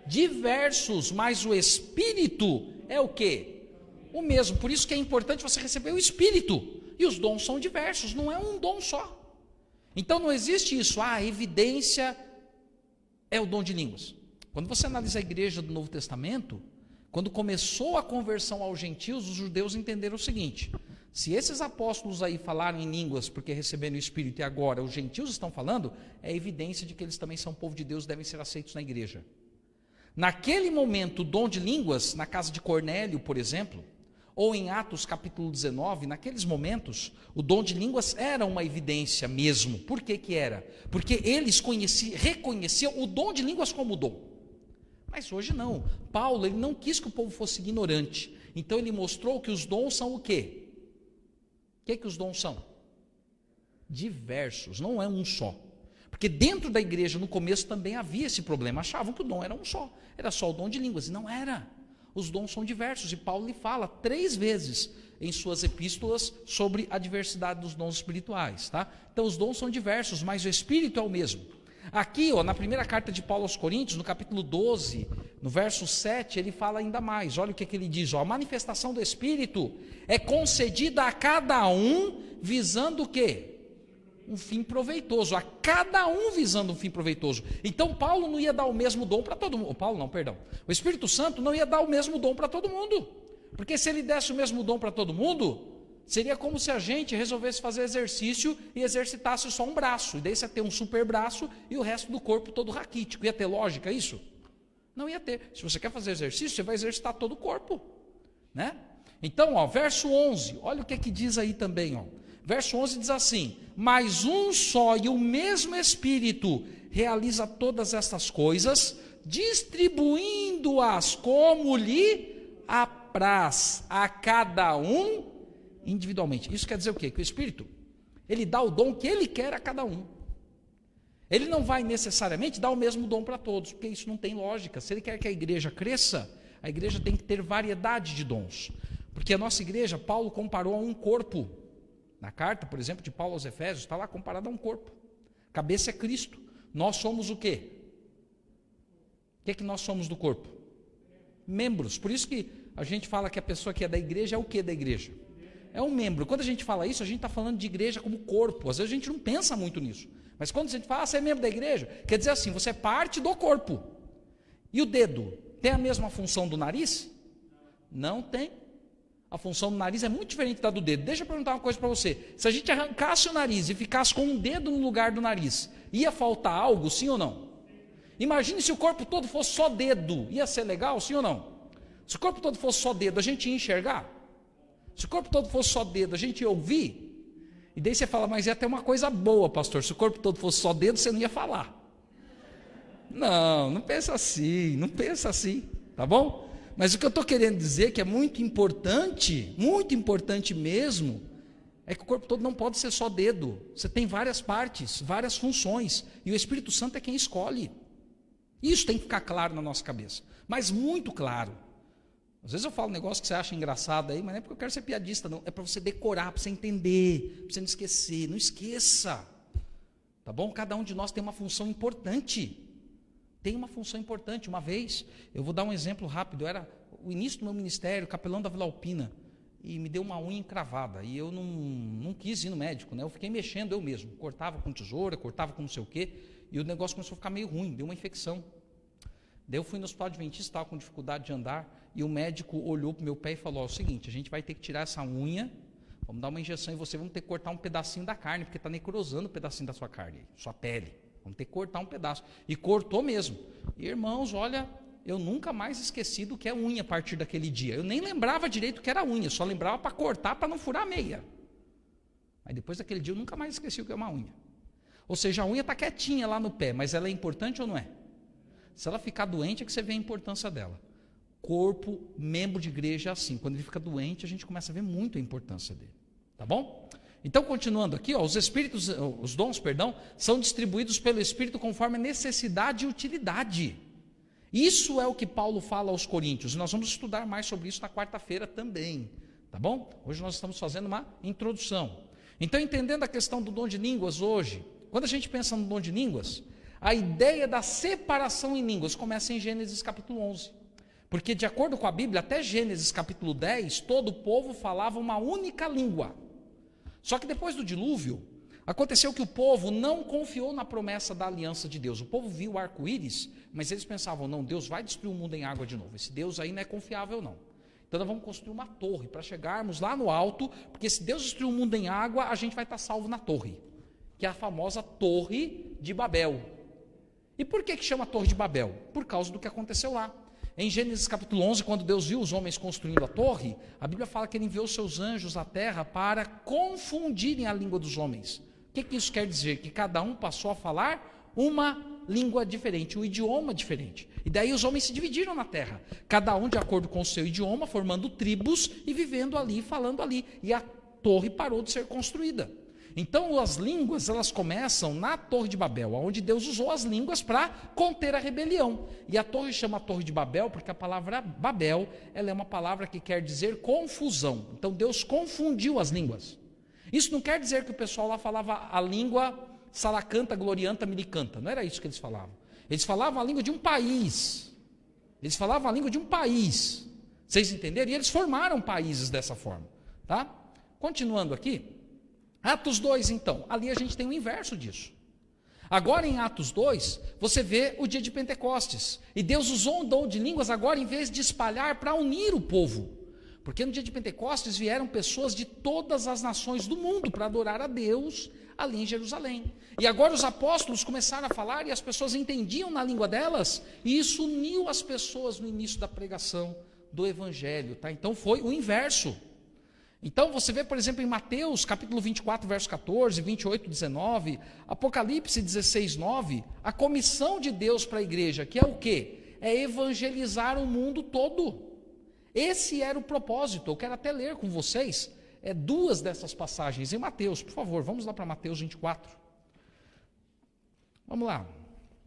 A: Diversos, mas o Espírito é o quê? O mesmo, por isso que é importante você receber o Espírito. E os dons são diversos, não é um dom só. Então não existe isso, a evidência é o dom de línguas. Quando você analisa a igreja do Novo Testamento, quando começou a conversão aos gentios, os judeus entenderam o seguinte, se esses apóstolos aí falaram em línguas porque receberam o Espírito e agora os gentios estão falando, é evidência de que eles também são povo de Deus e devem ser aceitos na igreja. Naquele momento, o dom de línguas, na casa de Cornélio, por exemplo, ou em Atos capítulo 19, naqueles momentos, o dom de línguas era uma evidência mesmo. Por que que era? Porque eles reconheciam o dom de línguas como dom. Mas hoje não. Paulo, ele não quis que o povo fosse ignorante. Então ele mostrou que os dons são o quê? O que os dons são? Diversos, não é um só. Porque dentro da igreja, no começo, também havia esse problema. Achavam que o dom era um só. Era só o dom de línguas, e não era. Os dons são diversos, e Paulo lhe fala 3 vezes em suas epístolas sobre a diversidade dos dons espirituais, tá? Então os dons são diversos, mas o Espírito é o mesmo. Aqui, ó, na primeira carta de Paulo aos Coríntios, no capítulo 12, no verso 7, ele fala ainda mais, olha o que ele diz, ó, a manifestação do Espírito é concedida a cada um visando o quê? Um fim proveitoso, a cada um visando um fim proveitoso. Então Paulo não ia dar o mesmo dom para todo mundo, o Espírito Santo não ia dar o mesmo dom para todo mundo, porque se ele desse o mesmo dom para todo mundo, seria como se a gente resolvesse fazer exercício e exercitasse só um braço, e daí você ia ter um super braço e o resto do corpo todo raquítico, ia ter lógica isso? Não ia ter. Se você quer fazer exercício, você vai exercitar todo o corpo, né? Então, ó, verso 11, olha o que diz aí também, ó. Verso 11 diz assim: mas um só e o mesmo Espírito realiza todas estas coisas, distribuindo-as como lhe apraz a cada um individualmente. Isso quer dizer o quê? Que o Espírito, ele dá o dom que ele quer a cada um. Ele não vai necessariamente dar o mesmo dom para todos, porque isso não tem lógica. Se ele quer que a igreja cresça, a igreja tem que ter variedade de dons. Porque a nossa igreja, Paulo comparou a um corpo. Na carta, por exemplo, de Paulo aos Efésios, está lá comparado a um corpo. Cabeça é Cristo. Nós somos o quê? O que nós somos do corpo? Membros. Por isso que a gente fala que a pessoa que é da igreja é o que da igreja? É um membro. Quando a gente fala isso, a gente está falando de igreja como corpo. Às vezes a gente não pensa muito nisso. Mas quando a gente fala, você é membro da igreja, quer dizer assim, você é parte do corpo. E o dedo tem a mesma função do nariz? Não tem. A função do nariz é muito diferente da do dedo. Deixa eu perguntar uma coisa para você. Se a gente arrancasse o nariz e ficasse com um dedo no lugar do nariz, ia faltar algo, sim ou não? Imagine se o corpo todo fosse só dedo. Ia ser legal, sim ou não? Se o corpo todo fosse só dedo, a gente ia enxergar? Se o corpo todo fosse só dedo, a gente ia ouvir? E daí você fala, mas ia ter uma coisa boa, pastor. Se o corpo todo fosse só dedo, você não ia falar. Não pensa assim, não pensa assim, tá bom? Mas o que eu estou querendo dizer que é muito importante mesmo, é que o corpo todo não pode ser só dedo. Você tem várias partes, várias funções, e o Espírito Santo é quem escolhe. Isso tem que ficar claro na nossa cabeça, mas muito claro. Às vezes eu falo um negócio que você acha engraçado aí, mas não é porque eu quero ser piadista, não. É para você decorar, para você entender, para você não esquecer. Não esqueça, tá bom? Cada um de nós tem uma função importante. Tem uma função importante. Uma vez, eu vou dar um exemplo rápido. Eu era o início do meu ministério, capelão da Vila Alpina, e me deu uma unha encravada. E eu não quis ir no médico, né? Eu fiquei mexendo eu mesmo. Cortava com tesoura, cortava com não sei o quê, e o negócio começou a ficar meio ruim, deu uma infecção. Daí eu fui no hospital adventista, estava com dificuldade de andar, e o médico olhou para o meu pé e falou, ó, o seguinte, a gente vai ter que tirar essa unha, vamos dar uma injeção em você, vamos ter que cortar um pedacinho da carne, porque está necrosando um pedacinho da sua carne, sua pele, vamos ter que cortar um pedaço. E cortou mesmo. E, irmãos, olha, eu nunca mais esqueci do que é unha a partir daquele dia. Eu nem lembrava direito o que era unha, só lembrava para cortar, para não furar a meia. Aí depois daquele dia eu nunca mais esqueci o que é uma unha. Ou seja, a unha está quietinha lá no pé, mas ela é importante ou não é? Se ela ficar doente é que você vê a importância dela. Corpo, membro de igreja é assim. Quando ele fica doente, a gente começa a ver muito a importância dele. Tá bom? Então, continuando aqui, ó, os dons, são distribuídos pelo Espírito conforme a necessidade e utilidade. Isso é o que Paulo fala aos Coríntios. E nós vamos estudar mais sobre isso na quarta-feira também. Tá bom? Hoje nós estamos fazendo uma introdução. Então, entendendo a questão do dom de línguas hoje, quando a gente pensa no dom de línguas, a ideia da separação em línguas começa em Gênesis capítulo 11. Porque, de acordo com a Bíblia, até Gênesis capítulo 10, todo o povo falava uma única língua. Só que depois do dilúvio, aconteceu que o povo não confiou na promessa da aliança de Deus. O povo viu o arco-íris, mas eles pensavam, não, Deus vai destruir o mundo em água de novo. Esse Deus aí não é confiável, não. Então nós vamos construir uma torre para chegarmos lá no alto, porque se Deus destruir o mundo em água, a gente vai estar salvo na torre, que é a famosa Torre de Babel. E por que chama Torre de Babel? Por causa do que aconteceu lá. Em Gênesis capítulo 11, quando Deus viu os homens construindo a torre, a Bíblia fala que ele enviou seus anjos à terra para confundirem a língua dos homens. O que isso quer dizer? Que cada um passou a falar uma língua diferente, um idioma diferente. E daí os homens se dividiram na terra, cada um de acordo com o seu idioma, formando tribos e vivendo ali, falando ali. E a torre parou de ser construída. Então as línguas, elas começam na Torre de Babel, onde Deus usou as línguas para conter a rebelião. E a torre chama Torre de Babel porque a palavra Babel, ela é uma palavra que quer dizer confusão. Então Deus confundiu as línguas. Isso não quer dizer que o pessoal lá falava a língua salacanta, glorianta, milicanta. Não era isso que eles falavam. Eles falavam a língua de um país. Eles falavam a língua de um país. Vocês entenderam? E eles formaram países dessa forma. Tá? Continuando aqui. Atos 2, então, ali a gente tem o inverso disso. Agora em Atos 2, você vê o dia de Pentecostes. E Deus usou um dom de línguas agora em vez de espalhar para unir o povo. Porque no dia de Pentecostes vieram pessoas de todas as nações do mundo para adorar a Deus ali em Jerusalém. E agora os apóstolos começaram a falar e as pessoas entendiam na língua delas, e isso uniu as pessoas no início da pregação do evangelho, tá? Então foi o inverso. Então você vê, por exemplo, em Mateus, capítulo 24, verso 14, 28, 19, Apocalipse 16, 9, a comissão de Deus para a igreja, que é o quê? É evangelizar o mundo todo. Esse era o propósito. Eu quero até ler com vocês duas dessas passagens em Mateus, por favor, vamos lá para Mateus 24. Vamos lá,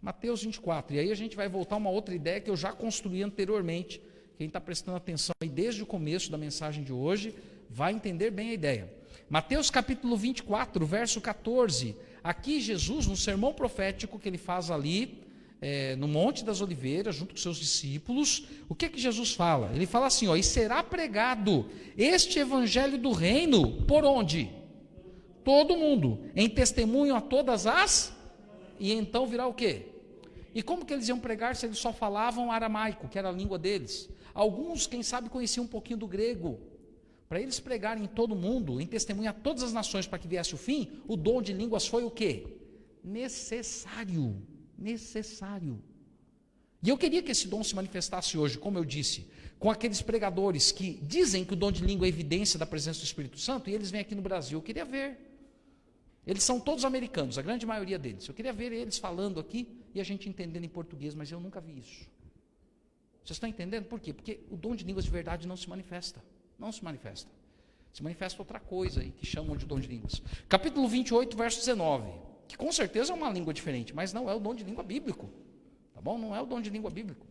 A: Mateus 24, e aí a gente vai voltar a uma outra ideia que eu já construí anteriormente. Quem está prestando atenção aí desde o começo da mensagem de hoje, vai entender bem a ideia. Mateus capítulo 24, verso 14. Aqui Jesus, no sermão profético que ele faz ali, no Monte das Oliveiras, junto com seus discípulos, o que Jesus fala? Ele fala assim, ó, e será pregado este evangelho do reino, por onde? Todo mundo, em testemunho a todas as, e então virá o quê? E como que eles iam pregar se eles só falavam aramaico, que era a língua deles? Alguns, quem sabe, conheciam um pouquinho do grego. Para eles pregarem em todo mundo, em testemunho a todas as nações, para que viesse o fim, o dom de línguas foi o quê? Necessário. Necessário. E eu queria que esse dom se manifestasse hoje, como eu disse, com aqueles pregadores que dizem que o dom de língua é evidência da presença do Espírito Santo, e eles vêm aqui no Brasil. Eu queria ver. Eles são todos americanos, a grande maioria deles. Eu queria ver eles falando aqui e a gente entendendo em português, mas eu nunca vi isso. Vocês estão entendendo por quê? Porque o dom de línguas de verdade não se manifesta. Não se manifesta. Se manifesta outra coisa aí, que chamam de dom de línguas. Capítulo 28, verso 19. Que com certeza é uma língua diferente, mas não é o dom de língua bíblico. Tá bom? Não é o dom de língua bíblico.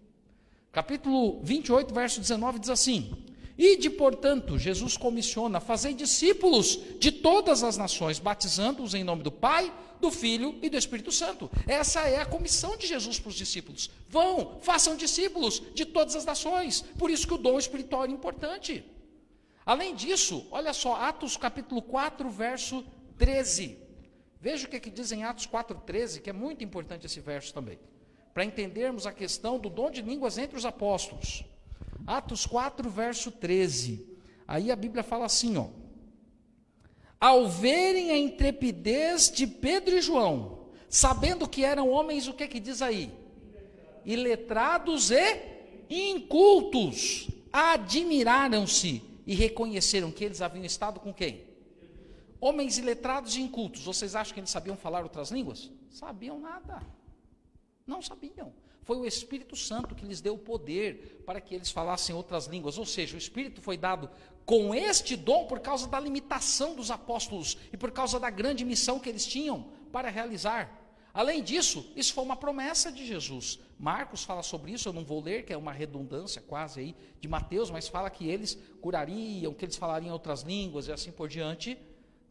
A: Capítulo 28, verso 19 diz assim: Ide, portanto, Jesus comissiona, fazei discípulos de todas as nações, batizando-os em nome do Pai, do Filho e do Espírito Santo. Essa é a comissão de Jesus para os discípulos. Vão, façam discípulos de todas as nações. Por isso que o dom espiritual é importante. Além disso, olha só, Atos capítulo 4, verso 13. Veja o que diz em Atos 4, 13, que é muito importante esse verso também, para entendermos a questão do dom de línguas entre os apóstolos. Atos 4, verso 13. Aí a Bíblia fala assim, ó: ao verem a intrepidez de Pedro e João, sabendo que eram homens, o que diz aí? Iletrados e incultos, admiraram-se e reconheceram que eles haviam estado com quem? Homens iletrados e incultos. Vocês acham que eles sabiam falar outras línguas? Sabiam nada. Não sabiam. Foi o Espírito Santo que lhes deu o poder para que eles falassem outras línguas. Ou seja, o Espírito foi dado com este dom por causa da limitação dos apóstolos e por causa da grande missão que eles tinham para realizar. Além disso, isso foi uma promessa de Jesus. Marcos fala sobre isso, eu não vou ler, que é uma redundância quase aí de Mateus, mas fala que eles curariam, que eles falariam outras línguas e assim por diante.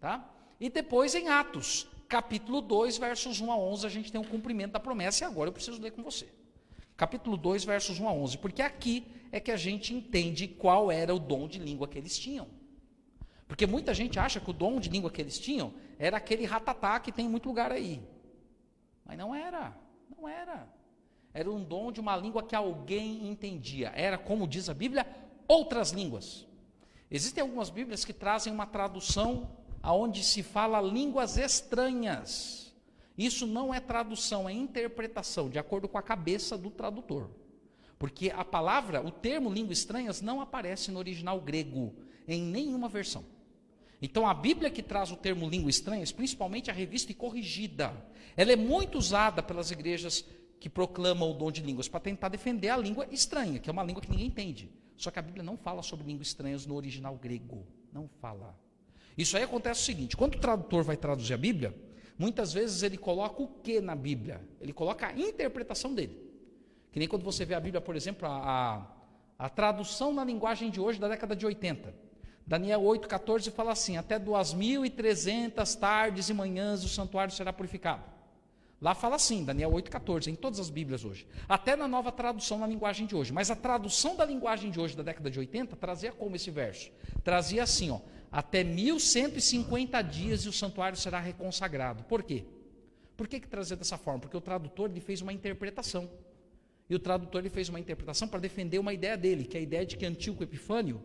A: Tá? E depois em Atos, capítulo 2, versos 1 a 11, a gente tem o cumprimento da promessa, e agora eu preciso ler com você. Capítulo 2, versos 1 a 11, porque aqui é que a gente entende qual era o dom de língua que eles tinham. Porque muita gente acha que o dom de língua que eles tinham era aquele ratatá que tem em muito lugar aí. Mas não era, não era. Era um dom de uma língua que alguém entendia. Era, como diz a Bíblia, outras línguas. Existem algumas Bíblias que trazem uma tradução onde se fala línguas estranhas. Isso não é tradução, é interpretação, de acordo com a cabeça do tradutor. Porque a palavra, o termo língua estranhas, não aparece no original grego, em nenhuma versão. Então a Bíblia que traz o termo língua estranhas, principalmente a revista e corrigida, ela é muito usada pelas igrejas que proclamam o dom de línguas, para tentar defender a língua estranha, que é uma língua que ninguém entende. Só que a Bíblia não fala sobre línguas estranhas no original grego, não fala. Isso aí acontece o seguinte: quando o tradutor vai traduzir a Bíblia, muitas vezes ele coloca o que na Bíblia? Ele coloca a interpretação dele. Que nem quando você vê a Bíblia, por exemplo, a tradução na linguagem de hoje da década de 80. Daniel 8,14 fala assim: até 2.300 tardes e manhãs o santuário será purificado. Lá fala assim, Daniel 8,14, em todas as Bíblias hoje. Até na nova tradução na linguagem de hoje. Mas a tradução da linguagem de hoje, da década de 80, trazia como esse verso? Trazia assim, ó: até 1.150 dias e o santuário será reconsagrado. Por quê? Por que trazia dessa forma? Porque o tradutor ele fez uma interpretação. E o tradutor ele fez uma interpretação para defender uma ideia dele, que é a ideia de que Antíoco Epifânio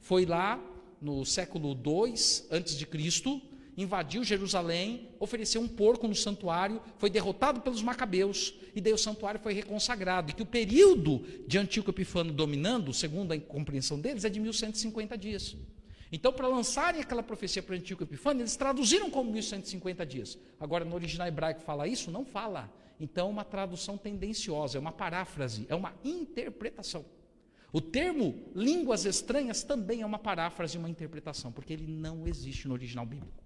A: foi lá no século II a.C., invadiu Jerusalém, ofereceu um porco no santuário, foi derrotado pelos macabeus, e daí o santuário foi reconsagrado, e que o período de Antíoco Epifânio dominando, segundo a compreensão deles, é de 1150 dias. Então, para lançarem aquela profecia para Antíoco Epifânio, eles traduziram como 1150 dias. Agora, no original hebraico fala isso? Não fala. Então, é uma tradução tendenciosa, é uma paráfrase, é uma interpretação. O termo línguas estranhas também é uma paráfrase e uma interpretação, porque ele não existe no original bíblico.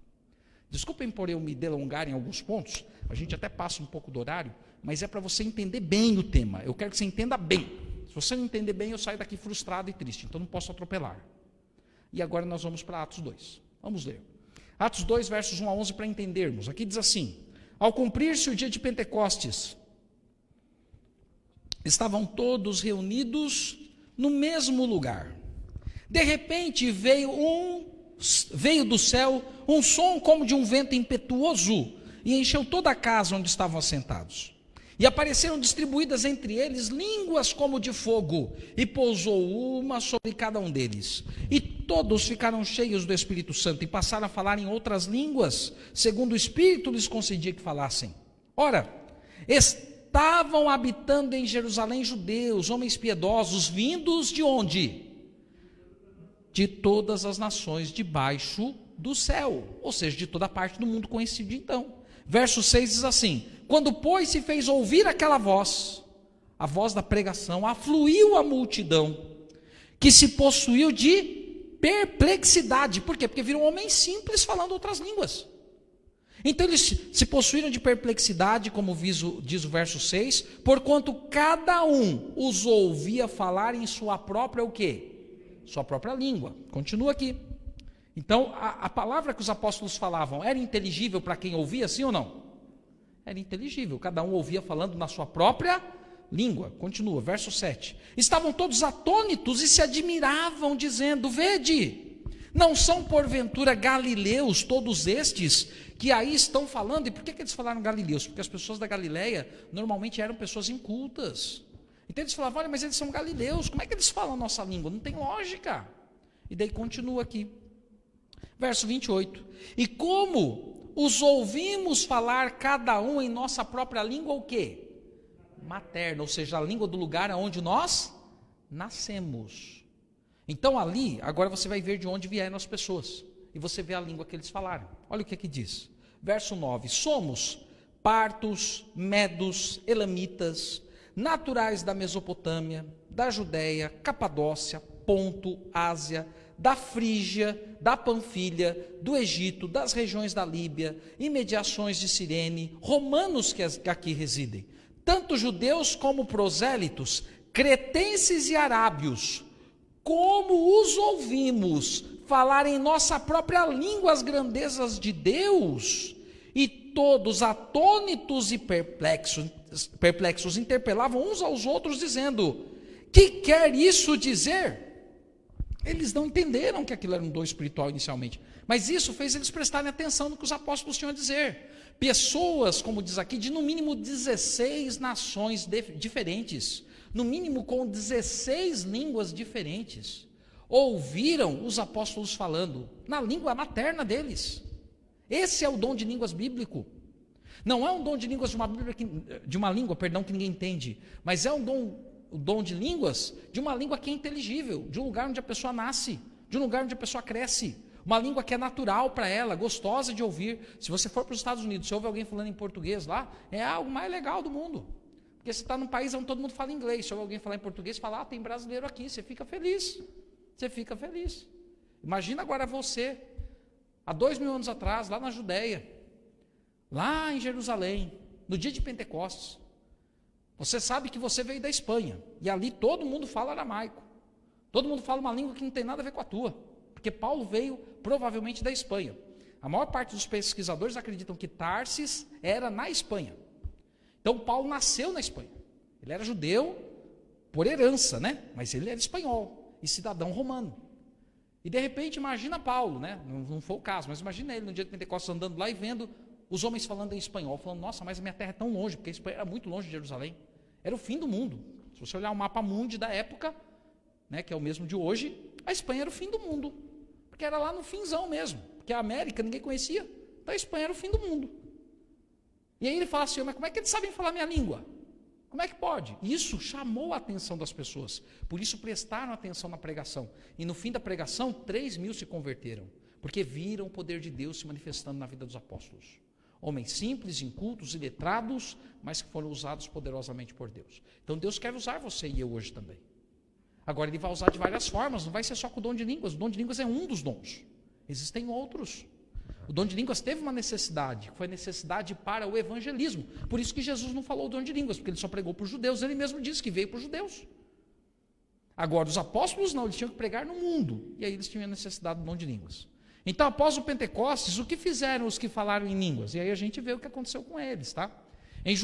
A: Desculpem por eu me delongar em alguns pontos, a gente até passa um pouco do horário, mas é para você entender bem o tema. Eu quero que você entenda bem. Se você não entender bem, eu saio daqui frustrado e triste, então não posso atropelar. E agora nós vamos para Atos 2. Vamos ler. Atos 2, versos 1 a 11, para entendermos. Aqui diz assim: ao cumprir-se o dia de Pentecostes, estavam todos reunidos no mesmo lugar. De repente veio do céu um som como de um vento impetuoso e encheu toda a casa onde estavam assentados. E apareceram distribuídas entre eles línguas como de fogo, e pousou uma sobre cada um deles. E todos ficaram cheios do Espírito Santo e passaram a falar em outras línguas, segundo o Espírito lhes concedia que falassem. Ora, estavam habitando em Jerusalém judeus, homens piedosos, vindos de onde? De todas as nações debaixo do céu, ou seja, de toda parte do mundo conhecido então. Verso 6 diz assim: quando, pois, se fez ouvir aquela voz, a voz da pregação, afluiu a multidão, que se possuiu de perplexidade. Por quê? Porque viram homens simples falando outras línguas. Então eles se possuíram de perplexidade, como diz o verso 6, porquanto cada um os ouvia falar em sua própria o quê? Sua própria língua. Continua aqui. Então, a palavra que os apóstolos falavam era inteligível para quem ouvia, sim ou não? Era inteligível, cada um ouvia falando na sua própria língua. Continua, verso 7. Estavam todos atônitos e se admiravam, dizendo: vede, não são porventura galileus todos estes que aí estão falando? E por que eles falaram galileus? Porque as pessoas da Galileia normalmente eram pessoas incultas. Então eles falavam: olha, mas eles são galileus, como é que eles falam a nossa língua? Não tem lógica. E daí continua aqui. Verso 28. E como os ouvimos falar cada um em nossa própria língua, o quê? Materna, ou seja, a língua do lugar onde nós nascemos. Então ali, agora você vai ver de onde vieram as pessoas. E você vê a língua que eles falaram. Olha o que aqui diz. Verso 9. Somos partos, medos, elamitas, naturais da Mesopotâmia, da Judéia, Capadócia, Ponto, Ásia, da Frígia, da Panfilha, do Egito, das regiões da Líbia, imediações de Cirene, romanos que aqui residem, tanto judeus como prosélitos, cretenses e arábios, como os ouvimos falar em nossa própria língua as grandezas de Deus, e todos atônitos e perplexos interpelavam uns aos outros, dizendo: que quer isso dizer? Eles não entenderam que aquilo era um dom espiritual inicialmente, mas isso fez eles prestarem atenção no que os apóstolos tinham a dizer. Pessoas, como diz aqui, de no mínimo 16 nações diferentes, no mínimo com 16 línguas diferentes, ouviram os apóstolos falando na língua materna deles. Esse é o dom de línguas bíblico. Não é um dom de línguas de uma língua que ninguém entende, mas é o dom de línguas de uma língua que é inteligível, de um lugar onde a pessoa nasce, de um lugar onde a pessoa cresce, uma língua que é natural para ela, gostosa de ouvir. Se você for para os Estados Unidos, se ouve alguém falando em português lá, é algo mais legal do mundo, porque você está num país onde todo mundo fala inglês, se ouve alguém falar em português, fala: tem brasileiro aqui, você fica feliz, Imagina agora você, há 2000 anos atrás, lá na Judéia, lá em Jerusalém, no dia de Pentecostes. Você sabe que você veio da Espanha, e ali todo mundo fala aramaico, todo mundo fala uma língua que não tem nada a ver com a tua, porque Paulo veio provavelmente da Espanha. A maior parte dos pesquisadores acreditam que Tarsis era na Espanha. Então Paulo nasceu na Espanha, ele era judeu por herança, né? Mas ele era espanhol e cidadão romano. E de repente imagina Paulo, né? Não foi o caso, mas imagina ele no dia de Pentecostes andando lá e vendo os homens falando em espanhol, falando: nossa, mas a minha terra é tão longe, porque a Espanha era muito longe de Jerusalém. Era o fim do mundo. Se você olhar o mapa mundi da época, né, que é o mesmo de hoje, a Espanha era o fim do mundo, porque era lá no finzão mesmo, porque a América ninguém conhecia. Então a Espanha era o fim do mundo. E aí ele fala assim, mas como é que eles sabem falar minha língua? Como é que pode? Isso chamou a atenção das pessoas. Por isso prestaram atenção na pregação. E no fim da pregação, 3.000 se converteram. Porque viram o poder de Deus se manifestando na vida dos apóstolos. Homens simples, incultos e letrados, mas que foram usados poderosamente por Deus. Então Deus quer usar você e eu hoje também. Agora Ele vai usar de várias formas, não vai ser só com o dom de línguas. O dom de línguas é um dos dons. Existem outros. O dom de línguas teve uma necessidade, que foi necessidade para o evangelismo. Por isso que Jesus não falou o dom de línguas, porque Ele só pregou para os judeus. Ele mesmo disse que veio para os judeus. Agora, os apóstolos não, eles tinham que pregar no mundo. E aí eles tinham a necessidade do dom de línguas. Então, após o Pentecostes, o que fizeram os que falaram em línguas? E aí a gente vê o que aconteceu com eles, tá? Em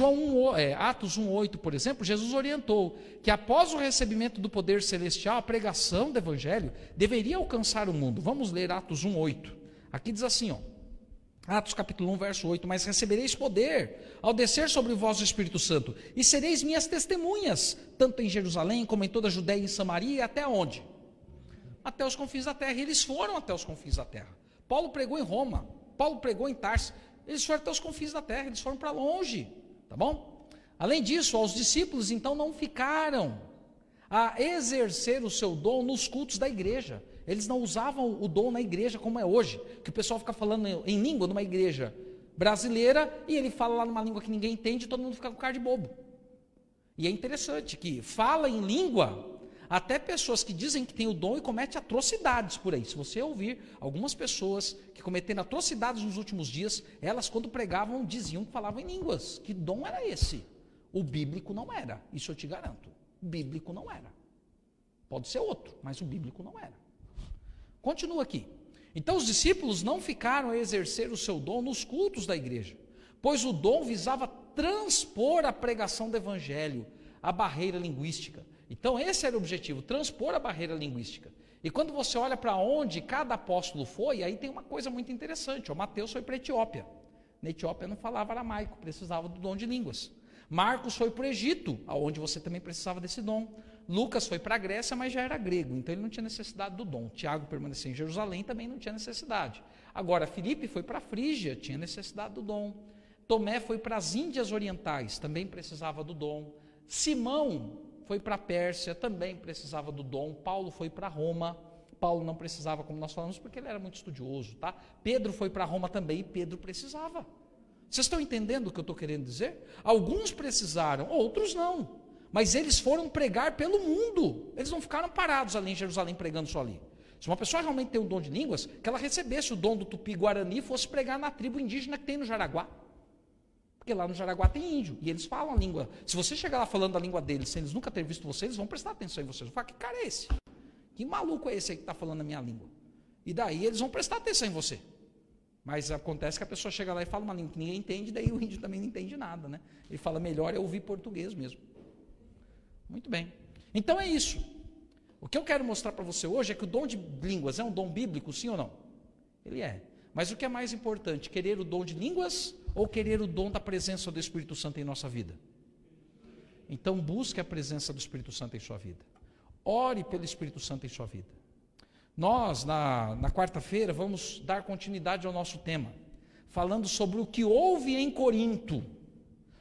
A: Atos 1,8, por exemplo, Jesus orientou que após o recebimento do poder celestial, a pregação do evangelho deveria alcançar o mundo. Vamos ler Atos 1,8. Aqui diz assim, ó, Atos capítulo 1, verso 8, mas recebereis poder ao descer sobre vós o Espírito Santo, e sereis minhas testemunhas, tanto em Jerusalém como em toda a Judéia e em Samaria, e até onde? Até os confins da terra. E eles foram até os confins da terra. Paulo pregou em Roma, Paulo pregou em Tarso, eles foram até os confins da terra, eles foram para longe, tá bom? Além disso, os discípulos então não ficaram a exercer o seu dom nos cultos da igreja. Eles não usavam o dom na igreja como é hoje, que o pessoal fica falando em língua numa igreja brasileira e ele fala lá numa língua que ninguém entende e todo mundo fica com cara de bobo. E é interessante que fala em língua até pessoas que dizem que têm o dom e cometem atrocidades por aí. Se você ouvir algumas pessoas que cometeram atrocidades nos últimos dias, elas quando pregavam diziam que falavam em línguas. Que dom era esse? O bíblico não era, isso eu te garanto. O bíblico não era. Pode ser outro, mas o bíblico não era. Continua aqui. Então os discípulos não ficaram a exercer o seu dom nos cultos da igreja, pois o dom visava transpor a pregação do evangelho, a barreira linguística. Então esse era o objetivo, transpor a barreira linguística. E quando você olha para onde cada apóstolo foi, aí tem uma coisa muito interessante. O Mateus foi para a Etiópia. Na Etiópia não falava aramaico, precisava do dom de línguas. Marcos foi para o Egito, onde você também precisava desse dom. Lucas foi para a Grécia, mas já era grego, então ele não tinha necessidade do dom. Tiago permaneceu em Jerusalém, também não tinha necessidade. Agora, Filipe foi para a Frígia, tinha necessidade do dom. Tomé foi para as Índias Orientais, também precisava do dom. Simão foi para a Pérsia, também precisava do dom. Paulo foi para Roma, Paulo não precisava, como nós falamos, porque ele era muito estudioso, tá? Pedro foi para Roma também, e Pedro precisava. Vocês estão entendendo o que eu estou querendo dizer? Alguns precisaram, outros não. Mas eles foram pregar pelo mundo. Eles não ficaram parados ali em Jerusalém pregando só ali. Se uma pessoa realmente tem o dom de línguas, que ela recebesse o dom do Tupi-Guarani e fosse pregar na tribo indígena que tem no Jaraguá. Porque lá no Jaraguá tem índio, e eles falam a língua. Se você chegar lá falando a língua deles, sem eles nunca terem visto você, eles vão prestar atenção em vocês. Vão falar, que cara é esse? Que maluco é esse aí que está falando a minha língua? E daí eles vão prestar atenção em você. Mas acontece que a pessoa chega lá e fala uma língua que ninguém entende, daí o índio também não entende nada, né? Ele fala, melhor é ouvir português mesmo. Muito bem. Então é isso. O que eu quero mostrar para você hoje é que o dom de línguas é um dom bíblico, sim ou não? Ele é. Mas o que é mais importante, querer o dom de línguas ou querer o dom da presença do Espírito Santo em nossa vida? Então busque a presença do Espírito Santo em sua vida. Ore pelo Espírito Santo em sua vida. Nós, na quarta-feira, vamos dar continuidade ao nosso tema, falando sobre o que houve em Corinto,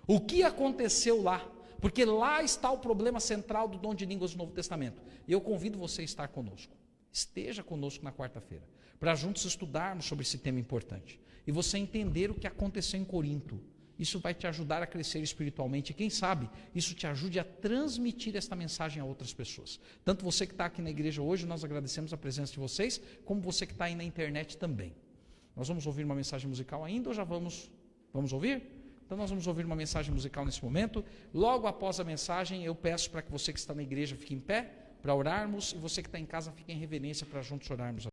A: o que aconteceu lá, porque lá está o problema central do dom de línguas do Novo Testamento. E eu convido você a estar conosco. Esteja conosco na quarta-feira, para juntos estudarmos sobre esse tema importante. E você entender o que aconteceu em Corinto. Isso vai te ajudar a crescer espiritualmente. E quem sabe, isso te ajude a transmitir esta mensagem a outras pessoas. Tanto você que está aqui na igreja hoje, nós agradecemos a presença de vocês, como você que está aí na internet também. Nós vamos ouvir uma mensagem musical ainda ou já vamos ouvir? Então nós vamos ouvir uma mensagem musical nesse momento. Logo após a mensagem, eu peço para que você que está na igreja fique em pé, para orarmos, e você que está em casa fique em reverência para juntos orarmos.